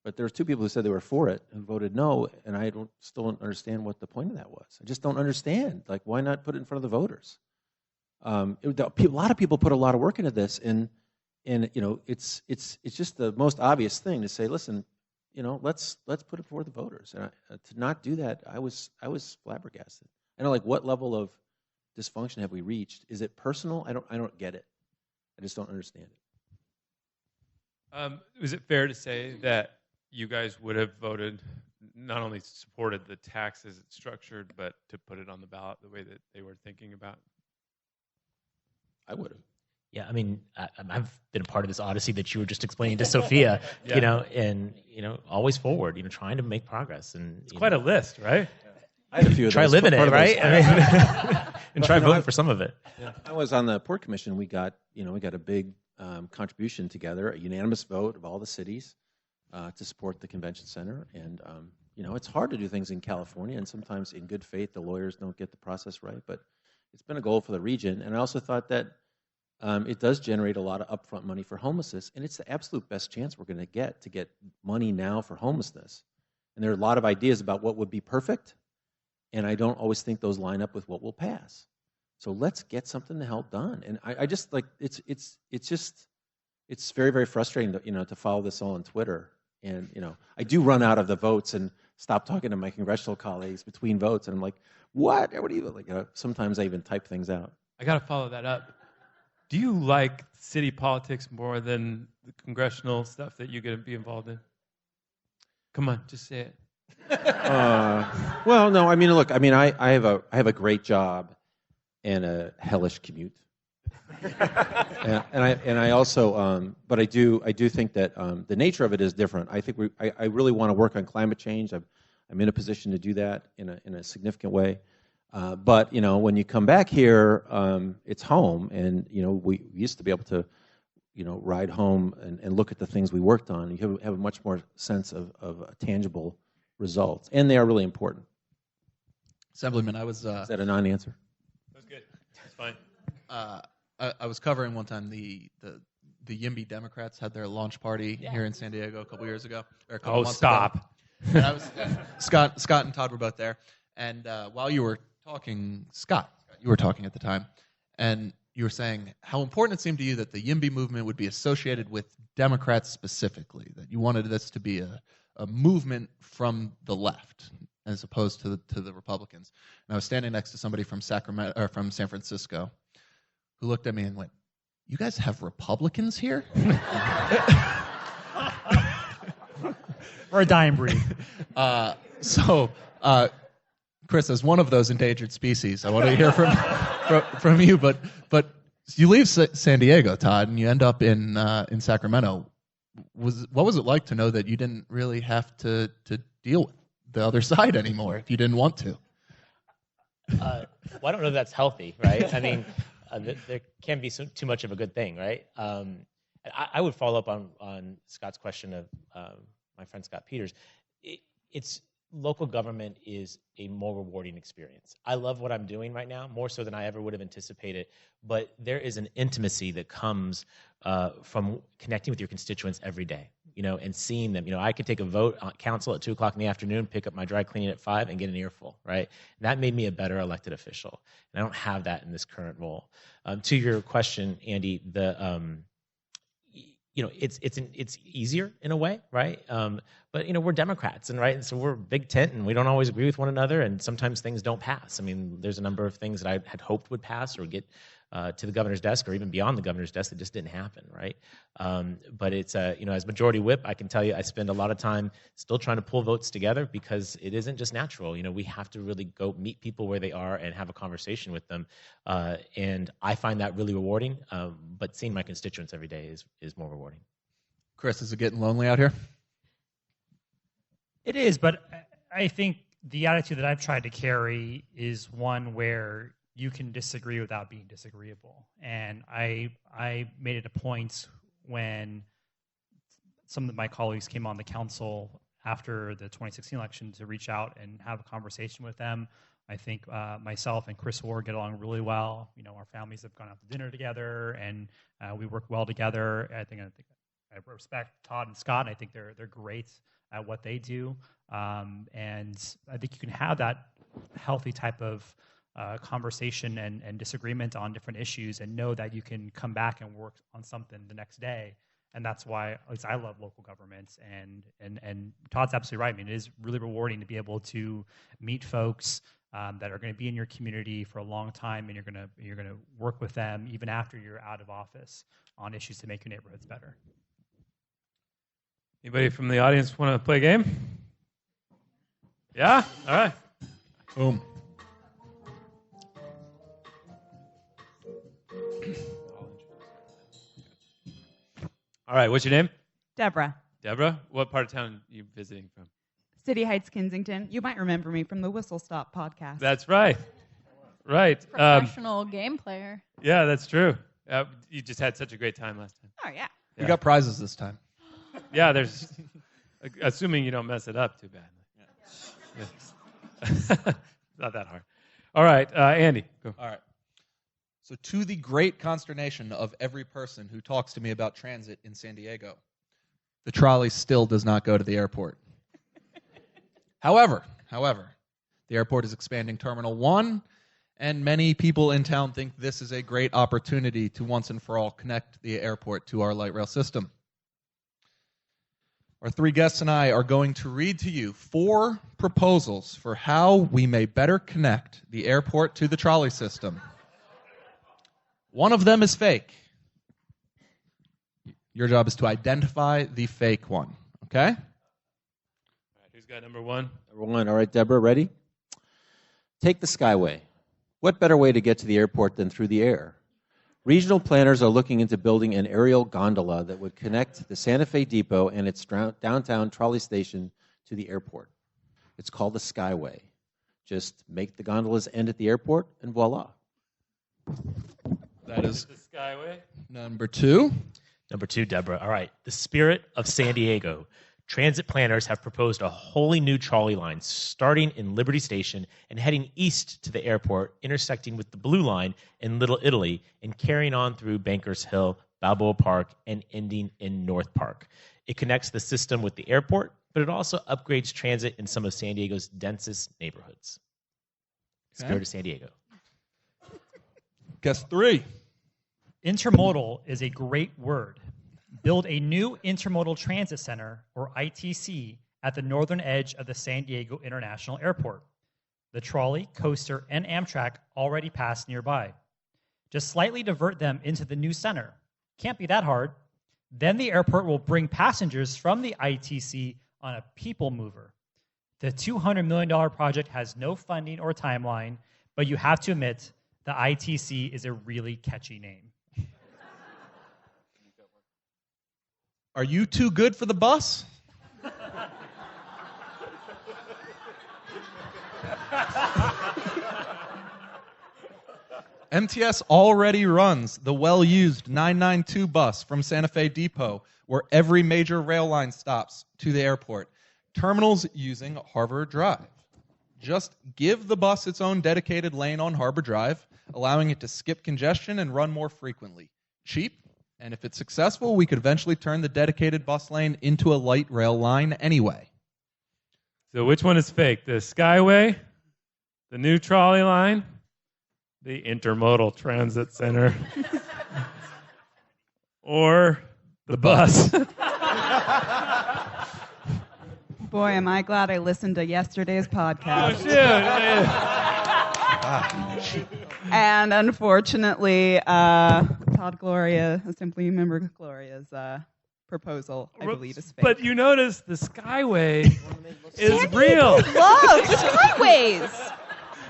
[SPEAKER 4] But there were two people who said they were for it and voted no, and I still don't understand what the point of that was. I just don't understand. Like, why not put it in front of the voters? A lot of people put a lot of work into this, and it's just the most obvious thing to say, listen, let's put it before the voters. And to not do that, I was flabbergasted. I don't like what level of dysfunction have we reached? Is it personal? I don't get it. I just don't understand it.
[SPEAKER 1] Is it fair to say that you guys would have voted, not only supported the tax as it's structured, but to put it on the ballot the way that they were thinking about?
[SPEAKER 4] I would have.
[SPEAKER 5] Yeah, I've been a part of this odyssey that you were just explaining to Sophia,
[SPEAKER 1] Yeah.
[SPEAKER 5] and always forward, trying to make progress. And
[SPEAKER 1] It's quite a list, right?
[SPEAKER 4] I had a few of
[SPEAKER 5] try
[SPEAKER 4] those.
[SPEAKER 5] living
[SPEAKER 4] Part
[SPEAKER 5] it,
[SPEAKER 4] of those.
[SPEAKER 5] right? And try voting for some of it.
[SPEAKER 4] I was on the Port Commission. We got a big contribution together, a unanimous vote of all the cities to support the convention center. And it's hard to do things in California, and sometimes in good faith the lawyers don't get the process right. But it's been a goal for the region. And I also thought that it does generate a lot of upfront money for homelessness, and it's the absolute best chance we're going to get money now for homelessness. And there are a lot of ideas about what would be perfect, and I don't always think those line up with what will pass. So let's get something the hell done. And I just like it's very, very frustrating to follow this all on Twitter. And I do run out of the votes and stop talking to my congressional colleagues between votes, and I'm like, what do you like? Sometimes I even type things out.
[SPEAKER 1] I got to follow that up. Do you like city politics more than the congressional stuff that you get to be involved in? Come on, just say it.
[SPEAKER 4] Well, no. Look. I have a great job and a hellish commute. and I also, but I do think that the nature of it is different. I think I really want to work on climate change. I'm in a position to do that in a significant way. But when you come back here, it's home, and we used to be able to, ride home and look at the things we worked on. You have a much more sense of a tangible results, and they are really important.
[SPEAKER 3] Assemblyman, I was
[SPEAKER 4] Is that a non-answer?
[SPEAKER 1] That's good. That's fine.
[SPEAKER 3] I was covering one time the YIMBY Democrats had their launch party here in San Diego a couple years ago, or a couple
[SPEAKER 1] Oh,
[SPEAKER 3] months
[SPEAKER 1] stop.
[SPEAKER 3] ago. And I was Scott and Todd were both there, and while you were talking, Scott, you were talking at the time, and you were saying how important it seemed to you that the YIMBY movement would be associated with Democrats specifically, that you wanted this to be a movement from the left as opposed to the Republicans. And I was standing next to somebody from Sacramento or from San Francisco who looked at me and went, "You guys have Republicans here?"
[SPEAKER 6] We're a dying breed.
[SPEAKER 3] So, Chris, as one of those endangered species, I want to hear from you. But you leave San Diego, Todd, and you end up in Sacramento. What was it like to know that you didn't really have to deal with the other side anymore if you didn't want to?
[SPEAKER 5] Well, I don't know if that's healthy, right? I mean, there can be too much of a good thing, right? I would follow up on Scott's question of my friend Scott Peters. It's local government is a more rewarding experience. I love what I'm doing right now, more so than I ever would have anticipated, but there is an intimacy that comes from connecting with your constituents every day, and seeing them. I could take a vote on council at 2:00 in the afternoon, pick up my dry cleaning at 5, and get an earful, right? That made me a better elected official, and I don't have that in this current role. To your question, Andy, it's easier in a way, right? But we're Democrats, and so we're a big tent, and we don't always agree with one another, and sometimes things don't pass. I mean, there's a number of things that I had hoped would pass or get to the governor's desk, or even beyond the governor's desk, that just didn't happen, right? But it's as majority whip, I can tell you, I spend a lot of time still trying to pull votes together because it isn't just natural. We have to really go meet people where they are and have a conversation with them, and I find that really rewarding. But seeing my constituents every day is more rewarding.
[SPEAKER 3] Chris, is it getting lonely out here?
[SPEAKER 6] It is, but I think the attitude that I've tried to carry is one where you can disagree without being disagreeable. And I made it a point when some of my colleagues came on the council after the 2016 election to reach out and have a conversation with them. I think myself and Chris Ward get along really well. Our families have gone out to dinner together, and we work well together. I think I respect Todd and Scott. I think they're great at what they do, and I think you can have that healthy type of conversation and disagreement on different issues, and know that you can come back and work on something the next day. And that's why, at least I love local governments. And Todd's absolutely right. I mean, it is really rewarding to be able to meet folks that are going to be in your community for a long time, and you're going to work with them even after you're out of office on issues to make your neighborhoods better.
[SPEAKER 1] Anybody from the audience want to play a game? Yeah? All right.
[SPEAKER 3] Boom.
[SPEAKER 1] All right, what's your name?
[SPEAKER 8] Deborah,
[SPEAKER 1] Deborah? What part of town are you visiting from?
[SPEAKER 8] City Heights, Kensington. You might remember me from the Whistle Stop podcast.
[SPEAKER 1] That's right. Right.
[SPEAKER 7] Professional game player.
[SPEAKER 1] Yeah, that's true. You just had such a great time last time.
[SPEAKER 8] Oh, yeah.
[SPEAKER 3] We got prizes this time.
[SPEAKER 1] Yeah, there's, assuming you don't mess it up too badly. Yeah. Not that hard. All right, Andy, go.
[SPEAKER 3] All right. So, to the great consternation of every person who talks to me about transit in San Diego, the trolley still does not go to the airport. However, the airport is expanding Terminal 1, and many people in town think this is a great opportunity to once and for all connect the airport to our light rail system. Our three guests and I are going to read to you 4 proposals for how we may better connect the airport to the trolley system. One of them is fake. Your job is to identify the fake one, okay?
[SPEAKER 1] All right, who's got number 1?
[SPEAKER 4] Number 1. All right, Deborah, ready? Take the Skyway. What better way to get to the airport than through the air? Regional planners are looking into building an aerial gondola that would connect the Santa Fe Depot and its downtown trolley station to the airport. It's called the Skyway. Just make the gondolas end at the airport, and voila.
[SPEAKER 3] That is
[SPEAKER 1] The Skyway.
[SPEAKER 3] number 2.
[SPEAKER 5] Number 2, Deborah. All right. The spirit of San Diego. Transit planners have proposed a wholly new trolley line starting in Liberty Station and heading east to the airport, intersecting with the Blue Line in Little Italy and carrying on through Bankers Hill, Balboa Park, and ending in North Park. It connects the system with the airport, but it also upgrades transit in some of San Diego's densest neighborhoods. Let's go to San Diego.
[SPEAKER 3] Guess 3.
[SPEAKER 6] Intermodal is a great word. Build a new intermodal transit center, or ITC, at the northern edge of the San Diego International Airport. The trolley, coaster, and Amtrak already pass nearby. Just slightly divert them into the new center. Can't be that hard. Then the airport will bring passengers from the ITC on a people mover. The $200 million project has no funding or timeline, but you have to admit the ITC is a really catchy name.
[SPEAKER 3] Are you too good for the bus? MTS already runs the well-used 992 bus from Santa Fe Depot, where every major rail line stops to the airport. Terminals using Harbor Drive. Just give the bus its own dedicated lane on Harbor Drive, allowing it to skip congestion and run more frequently. Cheap, and if it's successful, we could eventually turn the dedicated bus lane into a light rail line anyway.
[SPEAKER 1] So which one is fake? The Skyway, the new trolley line, the Intermodal Transit Center, or the bus?
[SPEAKER 8] Boy, am I glad I listened to yesterday's podcast.
[SPEAKER 1] Oh, shit.
[SPEAKER 8] And unfortunately, Todd Gloria, Assemblyman Gloria's proposal, I believe, is fake.
[SPEAKER 1] But you notice the Skyway is real.
[SPEAKER 8] Loves skyways.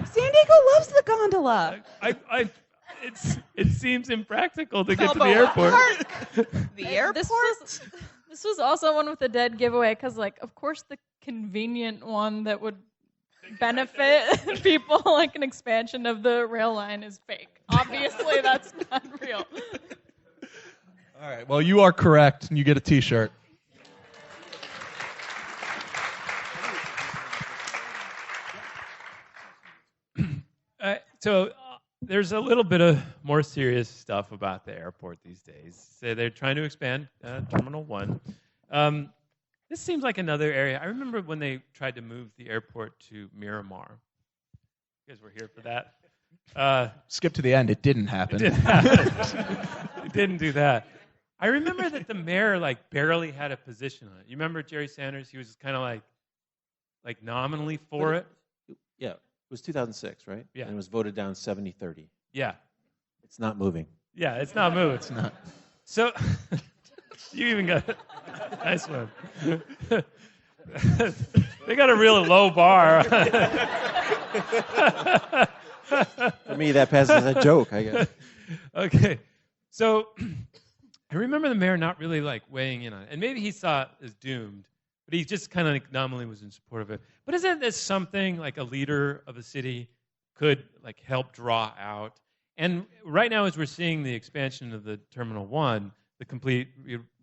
[SPEAKER 8] San Diego loves the gondola.
[SPEAKER 1] It seems impractical to get to the airport.
[SPEAKER 8] The airport?
[SPEAKER 7] This was also one with a dead giveaway because, like, of course, the convenient one that would benefit people, like an expansion of the rail line, is fake. Obviously, that's not real.
[SPEAKER 3] All right, well, you are correct, and you get a T-shirt.
[SPEAKER 1] There's a little bit of more serious stuff about the airport these days. So they're trying to expand Terminal 1. This seems like another area. I remember when they tried to move the airport to Miramar. You guys were here for that?
[SPEAKER 3] Skip to the end. It didn't happen.
[SPEAKER 1] It didn't happen. It didn't do that. I remember that the mayor barely had a position on it. You remember Jerry Sanders? He was kind of like nominally for it.
[SPEAKER 4] Yeah, it was 2006, right?
[SPEAKER 1] Yeah.
[SPEAKER 4] And it was voted down 70-30.
[SPEAKER 1] Yeah.
[SPEAKER 4] It's not moving.
[SPEAKER 1] Yeah, it's not moving.
[SPEAKER 3] It's not.
[SPEAKER 1] So you even got it. Nice one. They got a really low bar.
[SPEAKER 4] For me, that passes as a joke, I guess.
[SPEAKER 1] Okay. So I remember the mayor not really weighing in on it. And maybe he saw it as doomed, but he just kind of nominally was in support of it. But isn't this something like a leader of a city could help draw out? And right now, as we're seeing the expansion of the Terminal 1, the complete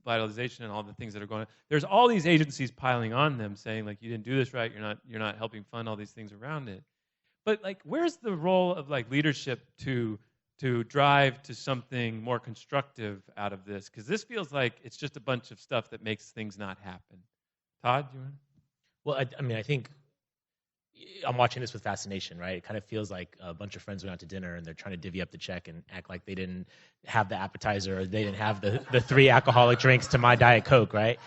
[SPEAKER 1] revitalization and all the things that are going on, there's all these agencies piling on them saying, you didn't do this right, you're not helping fund all these things around it. But where's the role of leadership to drive to something more constructive out of this? Because this feels like it's just a bunch of stuff that makes things not happen. Todd, do you want to?
[SPEAKER 5] Well, I think I'm watching this with fascination, right? It kind of feels like a bunch of friends went out to dinner and they're trying to divvy up the check and act like they didn't have the appetizer or they didn't have the 3 alcoholic drinks to my Diet Coke, right?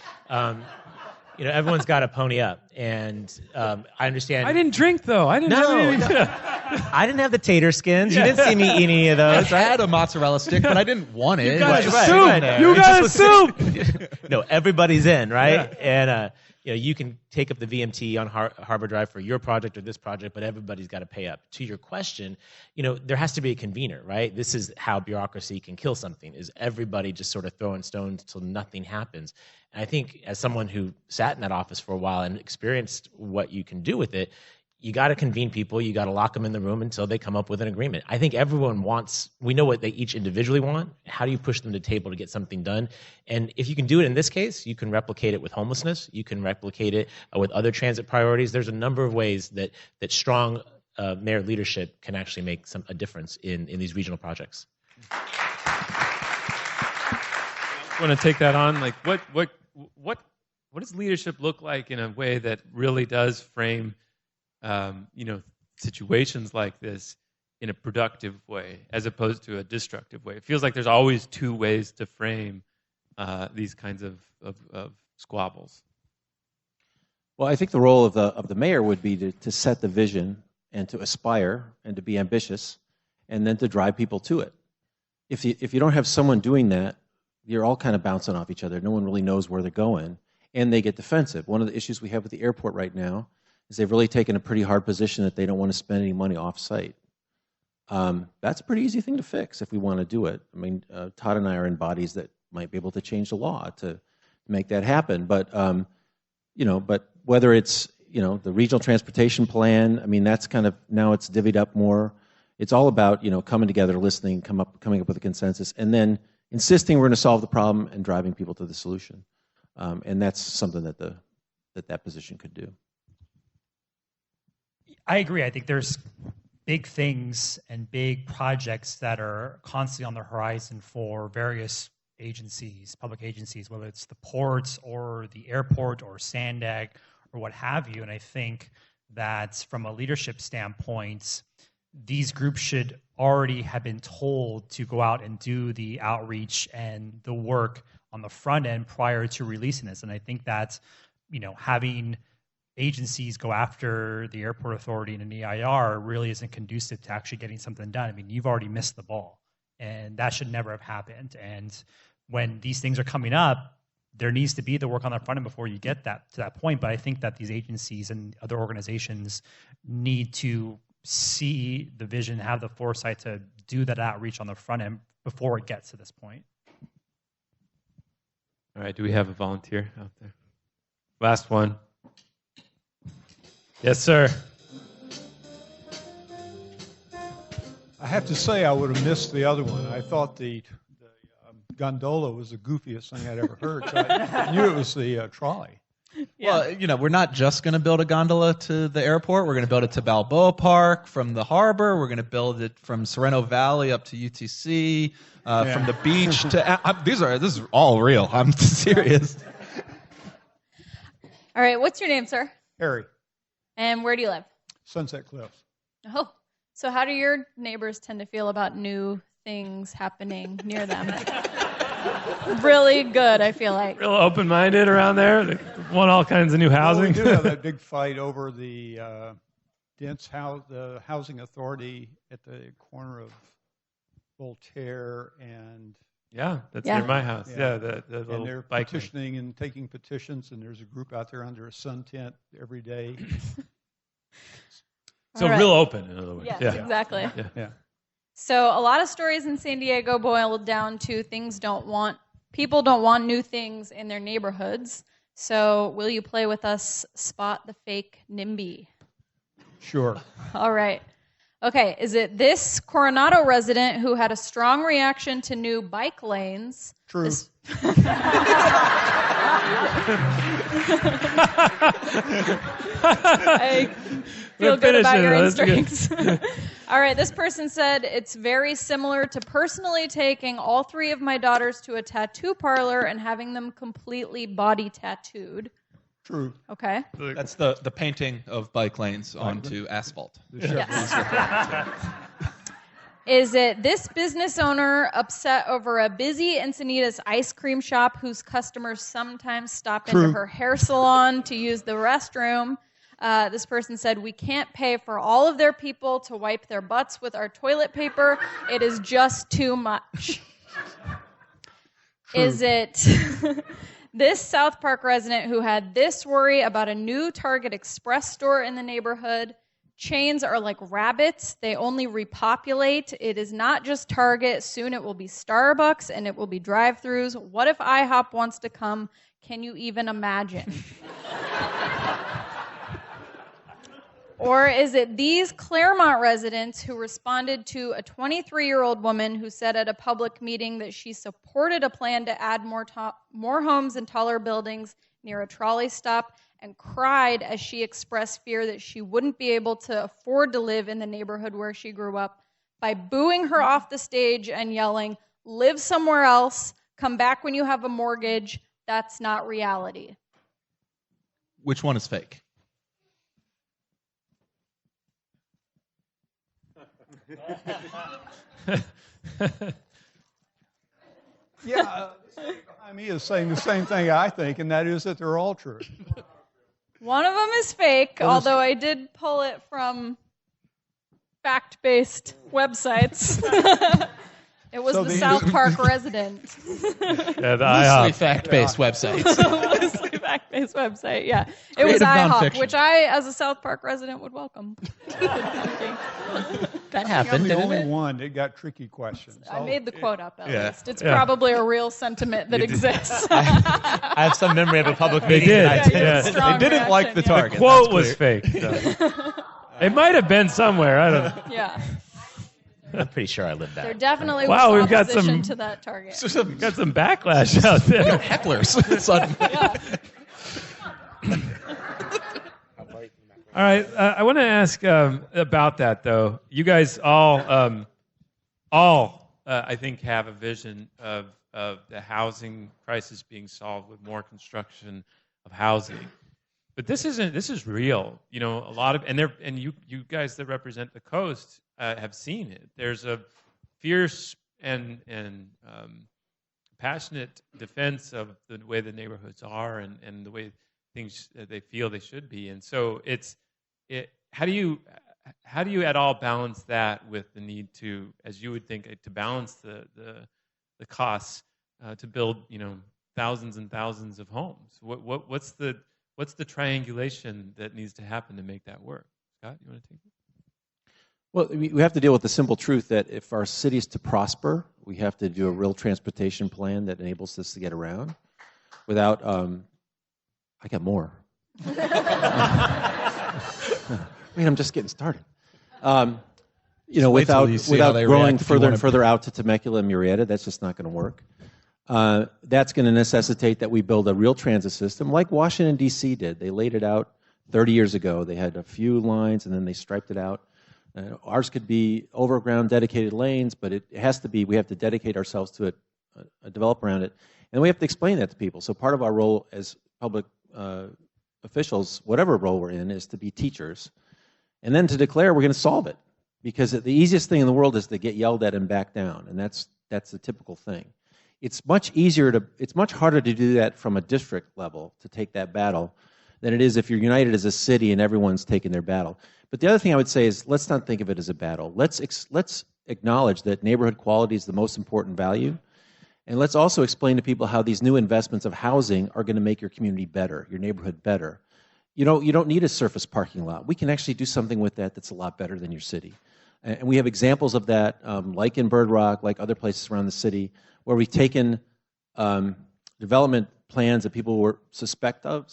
[SPEAKER 5] Everyone's got to pony up, and I understand.
[SPEAKER 1] I didn't drink though. I didn't.
[SPEAKER 5] I didn't have the tater skins. You didn't see me eat any of those.
[SPEAKER 3] I had a mozzarella stick, but I didn't want it.
[SPEAKER 1] You got
[SPEAKER 5] Right,
[SPEAKER 1] soup.
[SPEAKER 5] right.
[SPEAKER 1] You got a soup.
[SPEAKER 5] No, everybody's in, right?
[SPEAKER 1] Yeah.
[SPEAKER 5] And you can take up the VMT on Harbor Drive for your project or this project, but everybody's got to pay up. To your question, there has to be a convener, right? This is how bureaucracy can kill something, is everybody just sort of throwing stones until nothing happens. And I think as someone who sat in that office for a while and experienced what you can do with it, you got to convene people. You got to lock them in the room until they come up with an agreement. I think everyone wants, we know what they each individually want. How do you push them to the table to get something done? And if you can do it in this case, you can replicate it with homelessness. You can replicate it with other transit priorities. There's a number of ways that strong mayor leadership can actually make a difference in these regional projects.
[SPEAKER 1] I want to take that on. Like, what does leadership look like in a way that really does frame situations like this in a productive way as opposed to a destructive way? It feels like there's always two ways to frame these kinds of squabbles.
[SPEAKER 4] Well, I think the role of the mayor would be to set the vision and to aspire and to be ambitious, and then to drive people to it. If you don't have someone doing that, you're all kind of bouncing off each other. No one really knows where they're going, and they get defensive. One of the issues we have with the airport right now is they've really taken a pretty hard position that they don't want to spend any money off-site. That's a pretty easy thing to fix if we want to do it. I mean, Todd and I are in bodies that might be able to change the law to make that happen. But but whether it's the regional transportation plan, I mean, that's kind of now it's divvied up more. It's all about coming together, listening, coming up with a consensus, and then insisting we're going to solve the problem and driving people to the solution. And that's something that that position could do.
[SPEAKER 6] I agree. I think there's big things and big projects that are constantly on the horizon for various agencies, public agencies, whether it's the ports or the airport or Sandag or what have you. And I think that from a leadership standpoint, these groups should already have been told to go out and do the outreach and the work on the front end prior to releasing this. And I think that, having agencies go after the airport authority and an EIR really isn't conducive to actually getting something done. I mean, you've already missed the ball, and that should never have happened. And when these things are coming up, there needs to be the work on the front end before you get to that point. But I think that these agencies and other organizations need to see the vision, have the foresight to do that outreach on the front end before it gets to this point.
[SPEAKER 1] All right, do we have a volunteer out there? Last one. Yes, sir.
[SPEAKER 9] I have to say I would have missed the other one. I thought the gondola was the goofiest thing I'd ever heard. So I knew it was the trolley.
[SPEAKER 3] Yeah. Well, we're not just going to build a gondola to the airport. We're going to build it to Balboa Park from the harbor. We're going to build it from Sorrento Valley up to UTC, from the beach to. This is all real. I'm serious.
[SPEAKER 7] All right, what's your name, sir?
[SPEAKER 9] Harry,
[SPEAKER 7] And where do you live?
[SPEAKER 9] Sunset Cliffs.
[SPEAKER 7] Oh, so how do your neighbors tend to feel about new things happening near them? Really good, I feel like.
[SPEAKER 1] Real open-minded around there. They want all kinds of new housing.
[SPEAKER 9] Well, we did have that big fight over the the housing authority at the corner of Voltaire and.
[SPEAKER 1] Yeah, that's near my house. Yeah, the little
[SPEAKER 9] and they're
[SPEAKER 1] bike
[SPEAKER 9] petitioning and taking petitions, and there's a group out there under a sun tent every day.
[SPEAKER 1] So
[SPEAKER 7] right.
[SPEAKER 1] real open, in other words.
[SPEAKER 7] Yes,
[SPEAKER 1] yeah.
[SPEAKER 7] exactly.
[SPEAKER 9] Yeah.
[SPEAKER 7] So a lot of stories in San Diego boil down to people don't want new things in their neighborhoods. So will you play with us, Spot the Fake NIMBY?
[SPEAKER 9] Sure.
[SPEAKER 7] All right. Okay, is it this Coronado resident who had a strong reaction to new bike lanes?
[SPEAKER 9] True.
[SPEAKER 7] I feel good about your instincts. All right, this person said, it's very similar to personally taking all 3 of my daughters to a tattoo parlor and having them completely body tattooed.
[SPEAKER 9] True.
[SPEAKER 7] Okay.
[SPEAKER 3] That's the painting of bike lanes onto asphalt.
[SPEAKER 7] Yes. Is it this business owner upset over a busy Encinitas ice cream shop whose customers sometimes stop into her hair salon to use the restroom? This person said, we can't pay for all of their people to wipe their butts with our toilet paper. It is just too much. Is it this South Park resident who had this worry about a new Target Express store in the neighborhood? Chains are like rabbits. They only repopulate. It is not just Target. Soon it will be Starbucks and it will be drive-thrus. What if IHOP wants to come? Can you even imagine? Or is it these Claremont residents who responded to a 23-year-old woman who said at a public meeting that she supported a plan to add more homes and taller buildings near a trolley stop and cried as she expressed fear that she wouldn't be able to afford to live in the neighborhood where she grew up by booing her off the stage and yelling, "Live somewhere else, come back when you have a mortgage, that's not reality"?
[SPEAKER 3] Which one is fake?
[SPEAKER 9] Yeah, behind me is saying the same thing I think, and that is that they're all true.
[SPEAKER 7] One of them is fake, although I did pull it from fact-based websites. It was
[SPEAKER 9] So
[SPEAKER 7] the
[SPEAKER 9] the-
[SPEAKER 7] South Park resident.
[SPEAKER 1] Yeah, the
[SPEAKER 3] Loosely
[SPEAKER 1] IHOP.
[SPEAKER 3] fact-based websites.
[SPEAKER 7] Loosely fact-based website, yeah. It was
[SPEAKER 3] Creative
[SPEAKER 7] IHOP,
[SPEAKER 3] nonfiction.
[SPEAKER 7] which I, as a South Park resident, would welcome.
[SPEAKER 5] That
[SPEAKER 9] I'm
[SPEAKER 5] happened,
[SPEAKER 9] the
[SPEAKER 5] didn't
[SPEAKER 9] only
[SPEAKER 5] it?
[SPEAKER 9] one that got tricky questions.
[SPEAKER 7] I made the quote up, at
[SPEAKER 3] Yeah.
[SPEAKER 7] least. It's
[SPEAKER 1] Yeah.
[SPEAKER 7] probably a real sentiment that exists.
[SPEAKER 5] I have some memory of a public
[SPEAKER 1] They
[SPEAKER 5] meeting.
[SPEAKER 1] did.
[SPEAKER 5] that I
[SPEAKER 7] Yeah, you have a
[SPEAKER 1] Yeah.
[SPEAKER 7] strong
[SPEAKER 3] They didn't like the
[SPEAKER 7] reaction,
[SPEAKER 3] target.
[SPEAKER 1] The quote
[SPEAKER 3] that's
[SPEAKER 1] was
[SPEAKER 3] clear.
[SPEAKER 1] fake. So. It might have been somewhere. I don't know.
[SPEAKER 7] Yeah.
[SPEAKER 5] I'm pretty sure I lived
[SPEAKER 7] There
[SPEAKER 5] that.
[SPEAKER 7] definitely
[SPEAKER 1] Wow,
[SPEAKER 7] was
[SPEAKER 1] we've got
[SPEAKER 7] opposition
[SPEAKER 1] some-
[SPEAKER 7] to that target.
[SPEAKER 1] We've got some backlash out there.
[SPEAKER 3] Hecklers. Suddenly.
[SPEAKER 7] Yeah.
[SPEAKER 1] All right, I want to ask about that, though. You guys all, I think, have a vision of the housing crisis being solved with more construction of housing. But this isn't. This is real. You know, a lot of and you guys that represent the coast have seen it. There's a fierce and passionate defense of the way the neighborhoods are and the way things they feel they should be. And so how do you at all balance that with the need to, as you would think, to balance the costs to build thousands and thousands of homes? What's the triangulation that needs to happen to make that work? Scott, you want to take it?
[SPEAKER 4] Well, we have to deal with the simple truth that if our city is to prosper, we have to do a real transportation plan that enables us to get around without, I got more. Wait, I'm just getting started.
[SPEAKER 3] wait till you see how
[SPEAKER 4] Without
[SPEAKER 3] they
[SPEAKER 4] growing
[SPEAKER 3] react if you
[SPEAKER 4] further
[SPEAKER 3] wanna-
[SPEAKER 4] and further out to Temecula and Murrieta, that's just not going to work. That's going to necessitate that we build a real transit system like Washington, D.C. did. They laid it out 30 years ago. They had a few lines, and then they striped it out. Ours could be overground dedicated lanes, but it has to be, we have to dedicate ourselves to a develop around it. And we have to explain that to people. So part of our role as public officials, whatever role we're in, is to be teachers. And then to declare we're going to solve it. Because the easiest thing in the world is to get yelled at and back down. And that's the typical thing. It's much harder to do that from a district level, to take that battle, than it is if you're united as a city and everyone's taking their battle. But the other thing I would say is, let's not think of it as a battle. Let's acknowledge that neighborhood quality is the most important value. And let's also explain to people how these new investments of housing are going to make your community better, your neighborhood better. You don't need a surface parking lot. We can actually do something with that that's a lot better than your city. And we have examples of that, like in Bird Rock, like other places around the city, where we've taken development plans that people were suspect of,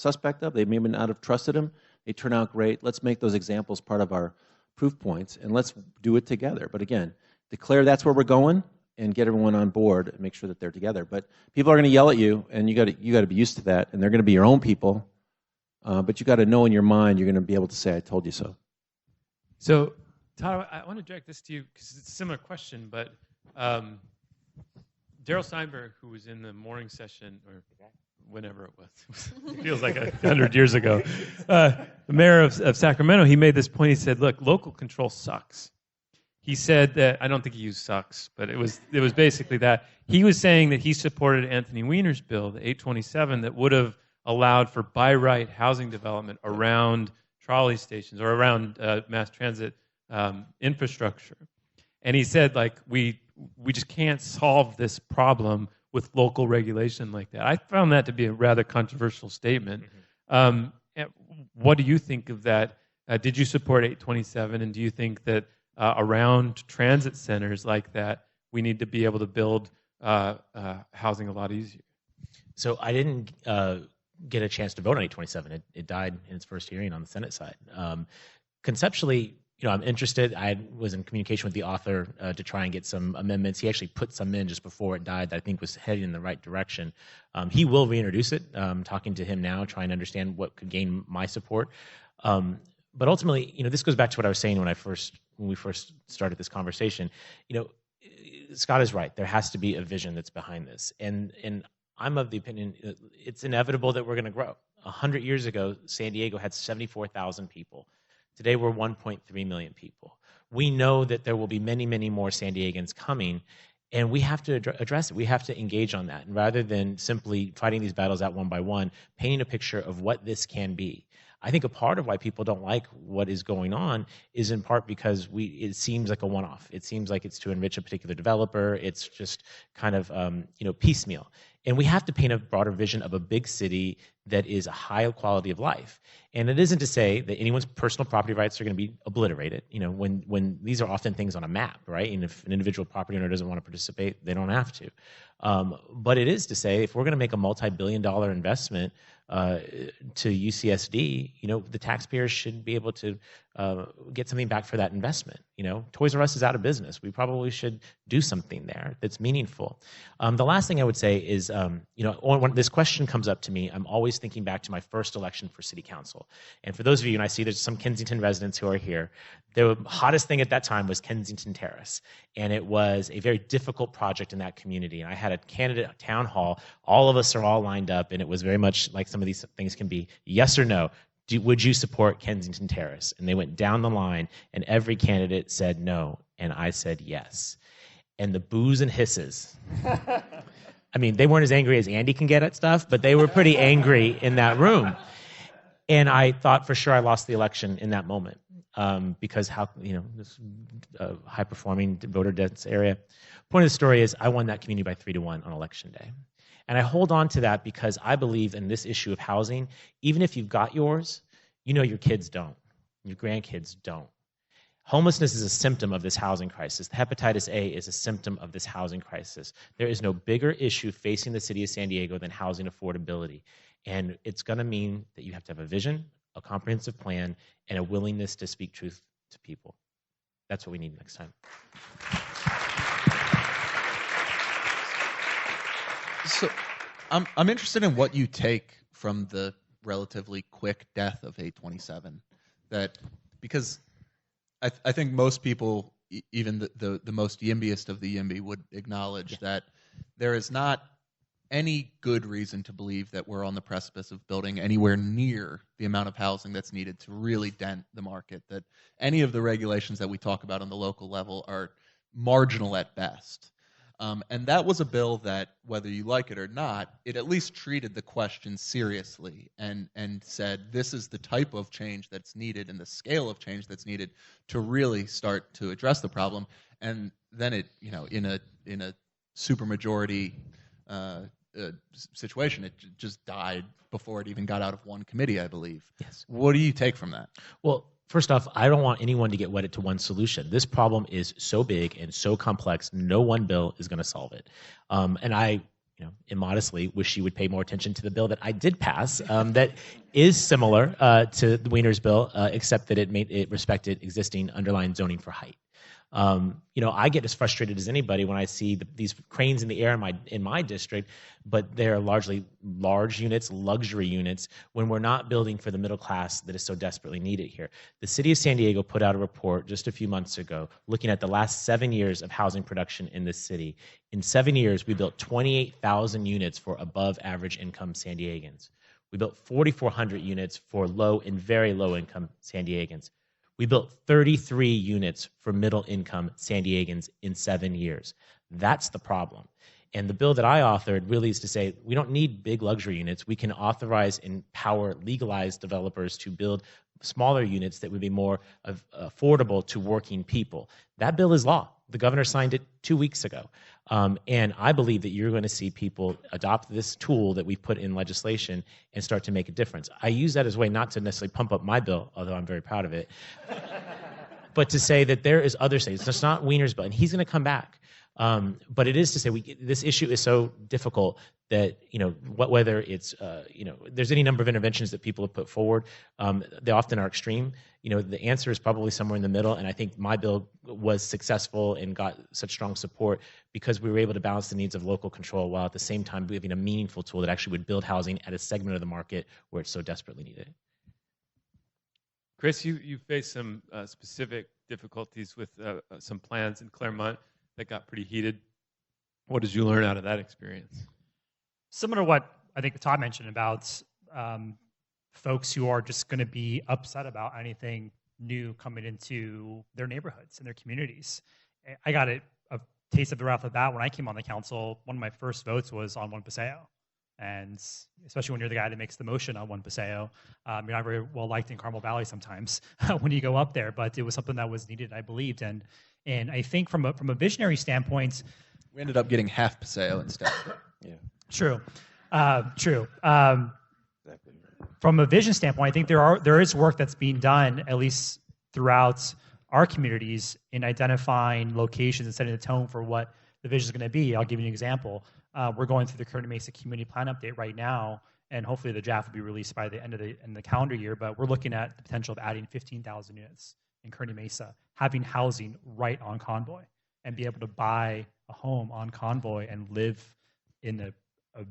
[SPEAKER 4] they may not have trusted them. They turn out great. Let's make those examples part of our proof points, and let's do it together. But again, declare that's where we're going, and get everyone on board and make sure that they're together. But people are going to yell at you, and you got to be used to that, and they're going to be your own people. But you got to know in your mind you're going to be able to say, "I told you so."
[SPEAKER 1] So, Todd, I want to direct this to you because it's a similar question, but Daryl Steinberg, who was in the morning session, or whenever it was, it feels like 100 years ago, the mayor of Sacramento, he made this point. He said, look, local control sucks. He said that, I don't think he used sucks, but it was basically that. He was saying that he supported Anthony Weiner's bill, the 827, that would have allowed for by right housing development around trolley stations or around mass transit infrastructure. And he said, like, we just can't solve this problem with local regulation like that. I found that to be a rather controversial statement. Mm-hmm. What do you think of that? Did you support 827, and do you think that around transit centers like that, we need to be able to build housing a lot easier?
[SPEAKER 5] So I didn't get a chance to vote on 827. It died in its first hearing on the Senate side. conceptually, I'm interested. I was in communication with the author to try and get some amendments. He actually put some in just before it died that I think was heading in the right direction. He will reintroduce it. Talking to him now, trying to understand what could gain my support. But ultimately, this goes back to what I was saying when we first started this conversation. Scott is right. There has to be a vision that's behind this, and I'm of the opinion it's inevitable that we're going to grow. 100 years ago, San Diego had 74,000 people. Today, we're 1.3 million people. We know that there will be many, many more San Diegans coming, and we have to address it. We have to engage on that. And rather than simply fighting these battles out one by one, painting a picture of what this can be. I think a part of why people don't like what is going on is in part because it seems like a one-off. It seems like it's to enrich a particular developer. It's just kind of piecemeal. And we have to paint a broader vision of a big city that is a high quality of life. And it isn't to say that anyone's personal property rights are going to be obliterated. When these are often things on a map, right? And if an individual property owner doesn't want to participate, they don't have to. But it is to say, if we're going to make a multi-billion-dollar investment to UCSD, the taxpayers should be able to get something back for that investment. Toys R Us is out of business. We probably should do something there that's meaningful. The last thing I would say is, when this question comes up to me, I'm always thinking back to my first election for city council. And for those of you, and I see there's some Kensington residents who are here, the hottest thing at that time was Kensington Terrace. And it was a very difficult project in that community. And I had a candidate town hall. All of us are all lined up, and it was very much like some of these things can be, yes or no. Would you support Kensington Terrace? And they went down the line, and every candidate said no, and I said yes. And the boos and hisses. I mean, they weren't as angry as Andy can get at stuff, but they were pretty angry in that room. And I thought for sure I lost the election in that moment because this high-performing, voter-dense area. Point of the story is I won that community by 3-1 on election day. And I hold on to that because I believe in this issue of housing. Even if you've got yours, your kids don't. Your grandkids don't. Homelessness is a symptom of this housing crisis. Hepatitis A is a symptom of this housing crisis. There is no bigger issue facing the city of San Diego than housing affordability. And it's going to mean that you have to have a vision, a comprehensive plan, and a willingness to speak truth to people. That's what we need next time.
[SPEAKER 3] So I'm interested in what you take from the relatively quick death of 827. Because I think most people, even the most YIMBYist of the YIMBY, would acknowledge that there is not any good reason to believe that we're on the precipice of building anywhere near the amount of housing that's needed to really dent the market, that any of the regulations that we talk about on the local level are marginal at best. And that was a bill that, whether you like it or not, it at least treated the question seriously and said this is the type of change that's needed and the scale of change that's needed to really start to address the problem. And then it, in a supermajority situation, it just died before it even got out of one committee, I believe.
[SPEAKER 5] Yes.
[SPEAKER 3] What do you take from that?
[SPEAKER 5] Well, first off, I don't want anyone to get wedded to one solution. This problem is so big and so complex, no one bill is going to solve it. And I, immodestly wish you would pay more attention to the bill that I did pass that is similar to the Wiener's bill, except that it respected existing underlying zoning for height. I get as frustrated as anybody when I see these cranes in the air in my district, but they're largely large units, luxury units, when we're not building for the middle class that is so desperately needed here. The city of San Diego put out a report just a few months ago looking at the last 7 years of housing production in this city. In 7 years, we built 28,000 units for above average income San Diegans. We built 4,400 units for low and very low income San Diegans. We built 33 units for middle-income San Diegans in 7 years. That's the problem. And the bill that I authored really is to say we don't need big luxury units. We can authorize, empower, legalize developers to build smaller units that would be more affordable to working people. That bill is law. The governor signed it 2 weeks ago. And I believe that you're going to see people adopt this tool that we've put in legislation and start to make a difference. I use that as a way not to necessarily pump up my bill, although I'm very proud of it, but to say that there is other states. It's not Wiener's bill, and he's going to come back. But it is to say this issue is so difficult that, whether it's, there's any number of interventions that people have put forward, they often are extreme. The answer is probably somewhere in the middle, and I think my bill was successful and got such strong support because we were able to balance the needs of local control while at the same time giving a meaningful tool that actually would build housing at a segment of the market where it's so desperately needed.
[SPEAKER 1] Chris, you faced some specific difficulties with some plans in Claremont that got pretty heated. What did you learn out of that experience?
[SPEAKER 6] Similar to what I think Todd mentioned about folks who are just going to be upset about anything new coming into their neighborhoods and their communities. I got a taste of the wrath of that when I came on the council. One of my first votes was on One Paseo. And especially when you're the guy that makes the motion on One Paseo, you're not very well liked in Carmel Valley sometimes when you go up there, but it was something that was needed, I believed. And I think from a visionary standpoint,
[SPEAKER 3] we ended up getting half Paseo instead.
[SPEAKER 4] Yeah.
[SPEAKER 6] True. True.
[SPEAKER 4] Exactly.
[SPEAKER 6] From a vision standpoint, I think there is work that's being done, at least throughout our communities, in identifying locations and setting the tone for what the vision is going to be. I'll give you an example. We're going through the Kearney Mesa Community Plan Update right now, and hopefully the draft will be released by the end of the calendar year, but we're looking at the potential of adding 15,000 units in Kearney Mesa, having housing right on Convoy, and be able to buy a home on Convoy and live in a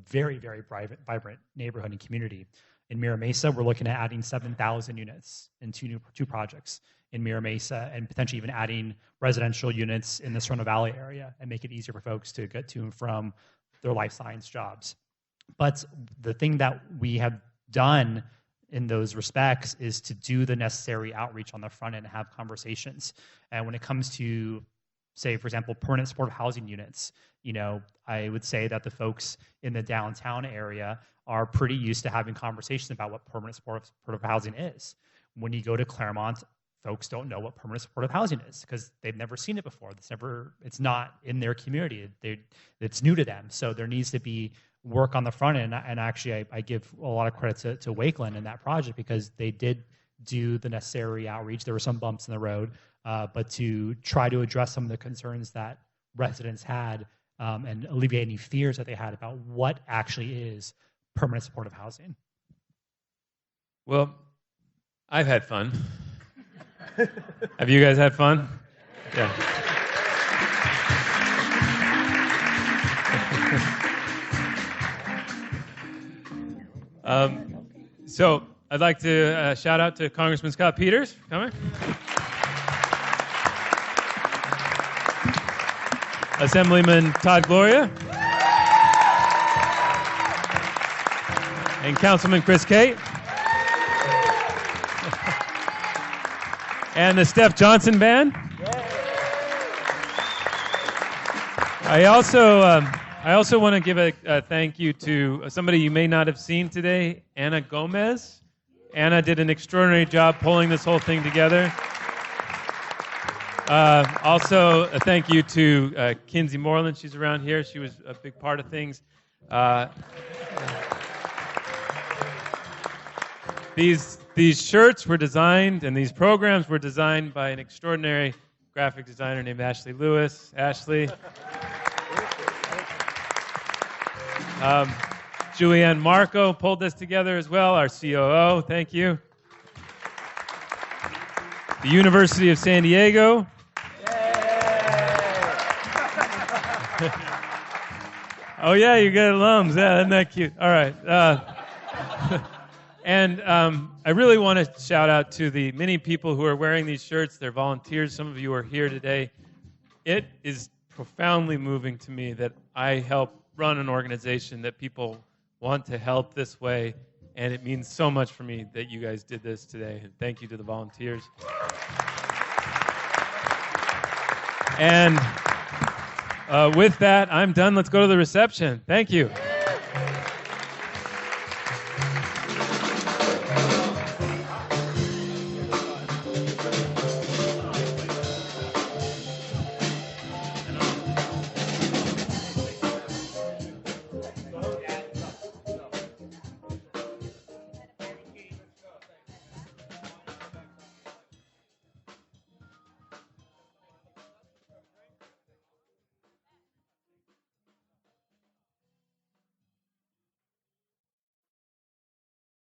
[SPEAKER 6] very, very vibrant neighborhood and community. In Mira Mesa, we're looking at adding 7,000 units in two projects in Mira Mesa, and potentially even adding residential units in the Serrano Valley area and make it easier for folks to get to and from their life science jobs. But the thing that we have done in those respects is to do the necessary outreach on the front end and have conversations. And when it comes to, say, for example, permanent supportive housing units, I would say that the folks in the downtown area are pretty used to having conversations about what permanent supportive housing is. When you go to Claremont, folks don't know what permanent supportive housing is because they've never seen it before. It's not in their community. It's new to them. So there needs to be work on the front end. And actually, I give a lot of credit to Wakeland in that project because they did do the necessary outreach. There were some bumps in the road, but to try to address some of the concerns that residents had and alleviate any fears that they had about what actually is permanent supportive housing.
[SPEAKER 1] Well, I've had fun. Have you guys had fun? Yeah. So I'd like to shout out to Congressman Scott Peters for coming. Assemblyman Todd Gloria. And Councilman Cate. And the Steph Johnson Band. I also want to give a thank you to somebody you may not have seen today, Anna Gomez. Anna did an extraordinary job pulling this whole thing together. Also, a thank you to Kinsey Moreland. She's around here. She was a big part of things. These shirts were designed, and these programs were designed by an extraordinary graphic designer named Ashley Lewis. Ashley. Julianne Marco pulled this together as well, our COO. Thank you. The University of San Diego. Oh, yeah, you got alums. Yeah, isn't that cute? All right. And I really want to shout out to the many people who are wearing these shirts. They're volunteers. Some of you are here today. It is profoundly moving to me that I help run an organization that people want to help this way, and it means so much for me that you guys did this today. And thank you to the volunteers. And with that, I'm done. Let's go to the reception. Thank you.